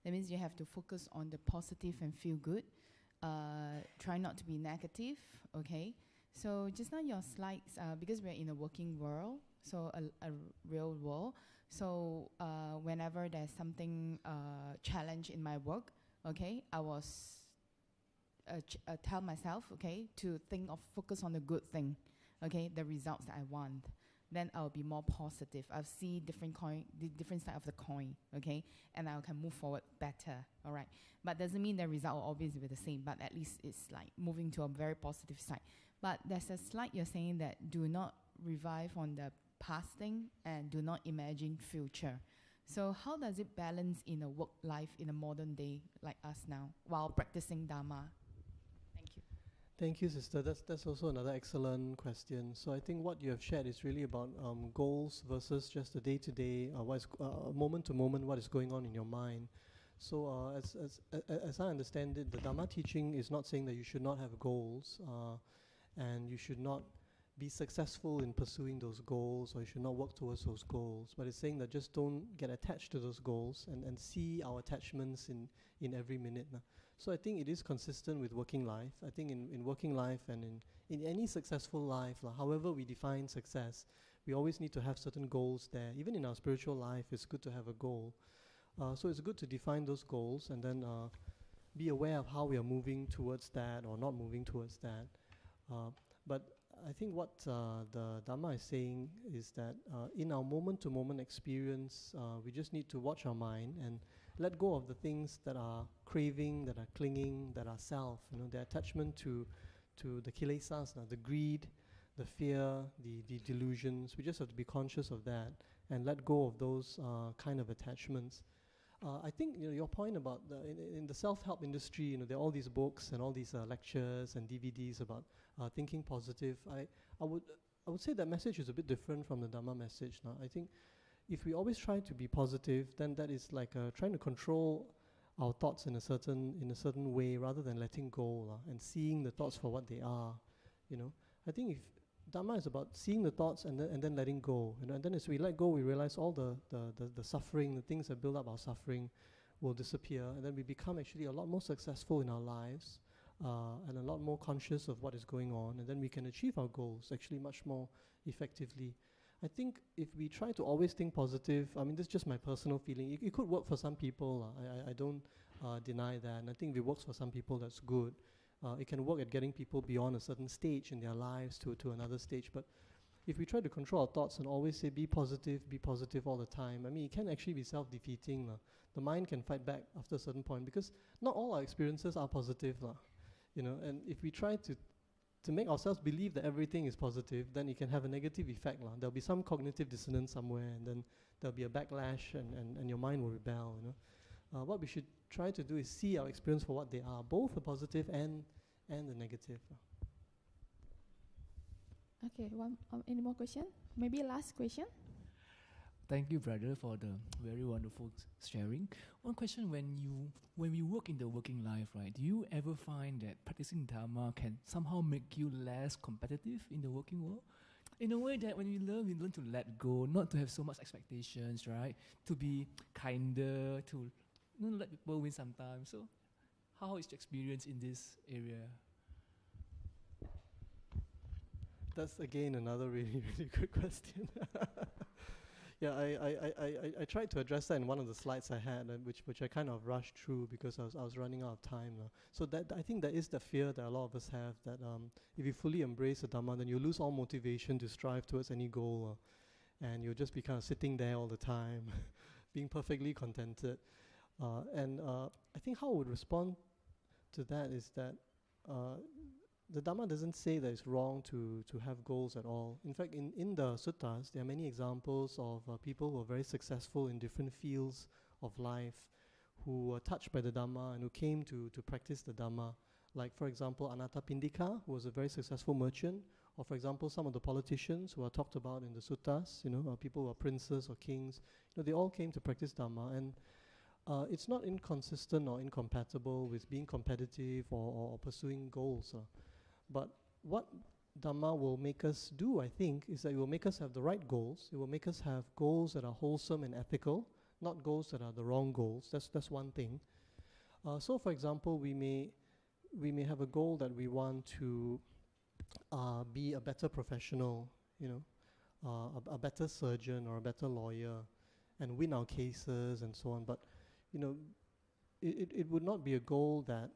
That means you have to focus on the positive and feel good. Try not to be negative. Okay. So just now your slides, because we're in a working world, so a real world. So whenever there's something challenge in my work, okay, I was tell myself, okay, to think of focus on the good thing, okay, the results that I want. Then I'll be more positive. I'll see different side of the coin, okay, and I can move forward better. All right, but doesn't mean the result will always be the same. But at least it's like moving to a very positive side. But there's a slide you're saying that do not revive on the past thing and do not imagine future. So how does it balance in a work life in a modern day like us now while practicing Dharma? Thank you. Thank you, sister. That's also another excellent question. So I think what you have shared is really about goals versus just the day-to-day, moment to moment, what is going on in your mind. So as I understand it, the Dharma teaching is not saying that you should not have goals and you should not be successful in pursuing those goals, or you should not work towards those goals. But it's saying that just don't get attached to those goals and see our attachments in every minute. So I think it is consistent with working life. I think in working life and in any successful life, however we define success, we always need to have certain goals there. Even in our spiritual life, it's good to have a goal. So it's good to define those goals and then be aware of how we are moving towards that or not moving towards that. But I think what the Dhamma is saying is that in our moment-to-moment experience, we just need to watch our mind and let go of the things that are craving, that are clinging, that are self, the attachment to the kilesas, the greed, the fear, the delusions. We just have to be conscious of that and let go of those kind of attachments. I think your point about in the self-help industry, there are all these books and all these lectures and DVDs about thinking positive. I would say that message is a bit different from the Dhamma message. Now, I think if we always try to be positive, then that is like trying to control our thoughts in a certain way rather than letting go and seeing the thoughts for what they are. I think if Dhamma is about seeing the thoughts and then letting go. And then as we let go, we realize all the suffering, the things that build up our suffering will disappear. And then we become actually a lot more successful in our lives and a lot more conscious of what is going on. And then we can achieve our goals actually much more effectively. I think if we try to always think positive, this is just my personal feeling. It could work for some people. I don't deny that. And I think if it works for some people, that's good. It can work at getting people beyond a certain stage in their lives to another stage. But if we try to control our thoughts and always say be positive all the time, it can actually be self-defeating. The mind can fight back after a certain point because not all our experiences are positive. And if we try to make ourselves believe that everything is positive, then it can have a negative effect. There'll be some cognitive dissonance somewhere, and then there'll be a backlash and your mind will rebel. What we should try to do is see our experience for what they are, both the positive and the negative. Okay, any more question? Maybe last question? Thank you, brother, for the very wonderful sharing. One question, when we work in the working life, right, do you ever find that practicing Dharma can somehow make you less competitive in the working world? In a way that when we learn to let go, not to have so much expectations, right? To be kinder, to let people win sometimes. So how is your experience in this area? That's again another really, really good question. Yeah, I tried to address that in one of the slides I had, which I kind of rushed through because I was running out of time. So that I think that is the fear that a lot of us have, that if you fully embrace the Dhamma, then you lose all motivation to strive towards any goal, and you'll just be kind of sitting there all the time, being perfectly contented. I think how I would respond to that is that the Dhamma doesn't say that it's wrong to have goals at all. In fact, in the suttas, there are many examples of people who are very successful in different fields of life, who were touched by the Dhamma and who came to practice the Dhamma. Like, for example, Anathapindika, who was a very successful merchant, or for example, some of the politicians who are talked about in the suttas, people who are princes or kings, they all came to practice Dhamma. And it's not inconsistent or incompatible with being competitive or pursuing goals. But what Dhamma will make us do, I think, is that it will make us have the right goals. It will make us have goals that are wholesome and ethical, not goals that are the wrong goals. That's one thing. So, for example, we may have a goal that we want to be a better professional, a better surgeon or a better lawyer, and win our cases and so on. But it would not be a goal that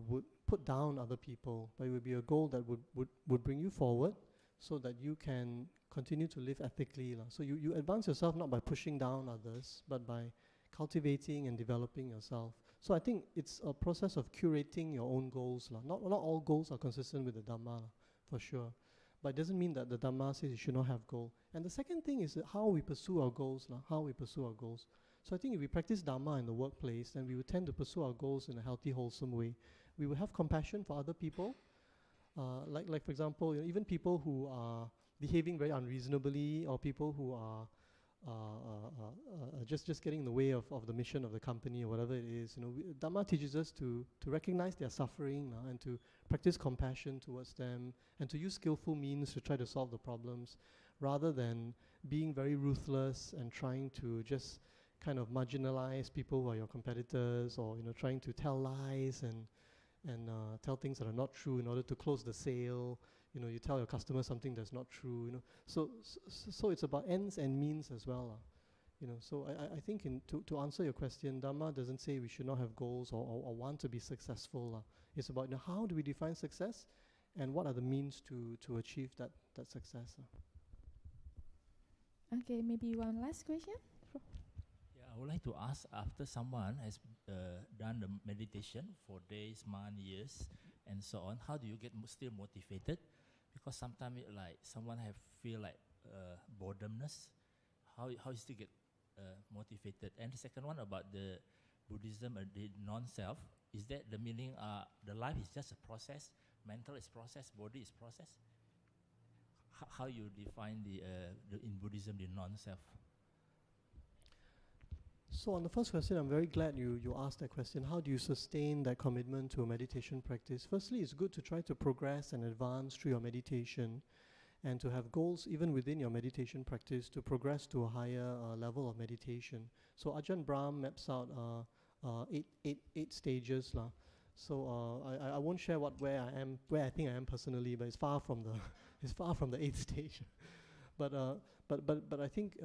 would put down other people, but it would be a goal that would bring you forward so that you can continue to live ethically. So you advance yourself not by pushing down others, but by cultivating and developing yourself. So I think it's a process of curating your own goals. Not all goals are consistent with the Dhamma, for sure. But it doesn't mean that the Dhamma says you should not have goal. And the second thing is how we pursue our goals. So I think if we practice Dhamma in the workplace, then we would tend to pursue our goals in a healthy, wholesome way. We will have compassion for other people. Like for example, even people who are behaving very unreasonably, or people who are just getting in the way of the mission of the company or whatever it is. Dhamma teaches us to recognize their suffering and to practice compassion towards them and to use skillful means to try to solve the problems, rather than being very ruthless and trying to just kind of marginalize people who are your competitors, or trying to tell lies and tell things that are not true in order to close the sale. You tell your customer something that's not true. So it's about ends and means as well. So I think to answer your question, Dhamma doesn't say we should not have goals or want to be successful. It's about how do we define success, and what are the means to achieve that success. Okay, maybe one last question. I would like to ask, after someone has done the meditation for days, months, years, and so on, how do you get still motivated? Because sometimes like someone feel like boredomness. How you still get motivated? And the second one about the Buddhism, the non-self, is that the meaning? The life is just a process. Mental is process. Body is process. How you define the in Buddhism the non-self? So on the first question, I'm very glad you asked that question. How do you sustain that commitment to a meditation practice? Firstly, it's good to try to progress and advance through your meditation, and to have goals even within your meditation practice to progress to a higher level of meditation. So Ajahn Brahm maps out eight stages. So I won't share where I think I am personally, but it's far from the eighth stage. But I think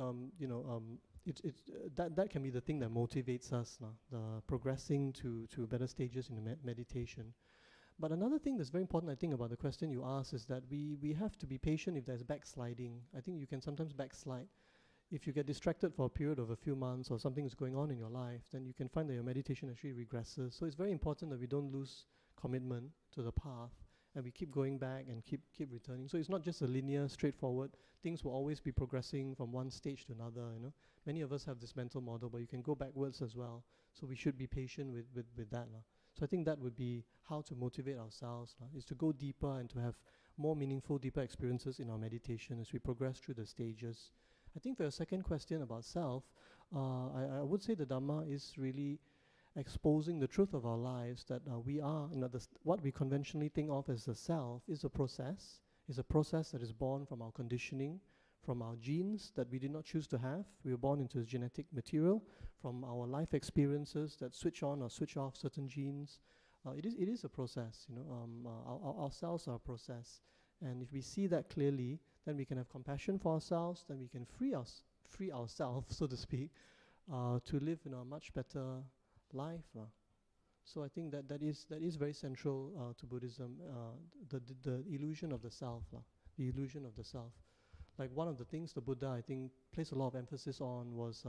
that can be the thing that motivates us, the progressing to better stages in the meditation. But another thing that's very important, I think, about the question you asked is that we have to be patient if there's backsliding. I think you can sometimes backslide. If you get distracted for a period of a few months or something is going on in your life, then you can find that your meditation actually regresses. So it's very important that we don't lose commitment to the path, and we keep going back and keep returning. So it's not just a linear, straightforward. Things will always be progressing from one stage to another. Many of us have this mental model, but you can go backwards as well. So we should be patient with that. So I think that would be how to motivate ourselves, is to go deeper and to have more meaningful, deeper experiences in our meditation as we progress through the stages. I think for your second question about self, I would say the Dhamma is really exposing the truth of our lives, that we are, what we conventionally think of as the self is a process that is born from our conditioning, from our genes that we did not choose to have. We were born into genetic material, from our life experiences that switch on or switch off certain genes. It is a process, our cells are a process. And if we see that clearly, then we can have compassion for ourselves, then we can free ourselves, so to speak, to live in a much better life. So I think that is very central to Buddhism, the illusion of the self, the illusion of the self. Like one of the things the Buddha, I think, placed a lot of emphasis on was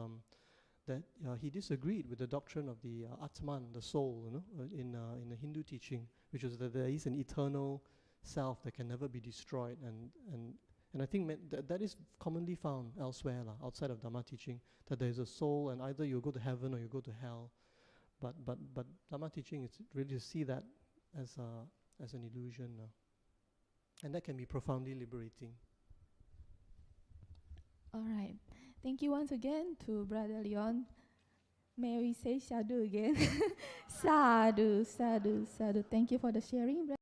that he disagreed with the doctrine of the Atman, the soul, in the Hindu teaching, which is that there is an eternal self that can never be destroyed, and I think that is commonly found elsewhere, outside of Dhamma teaching, that there is a soul, and either you go to heaven or you go to hell. But Dhamma teaching is really to see that as an illusion, and that can be profoundly liberating. All right. Thank you once again to Brother Leon. May we say sadhu again? Sadhu, sadhu, sadhu. Thank you for the sharing, Brother.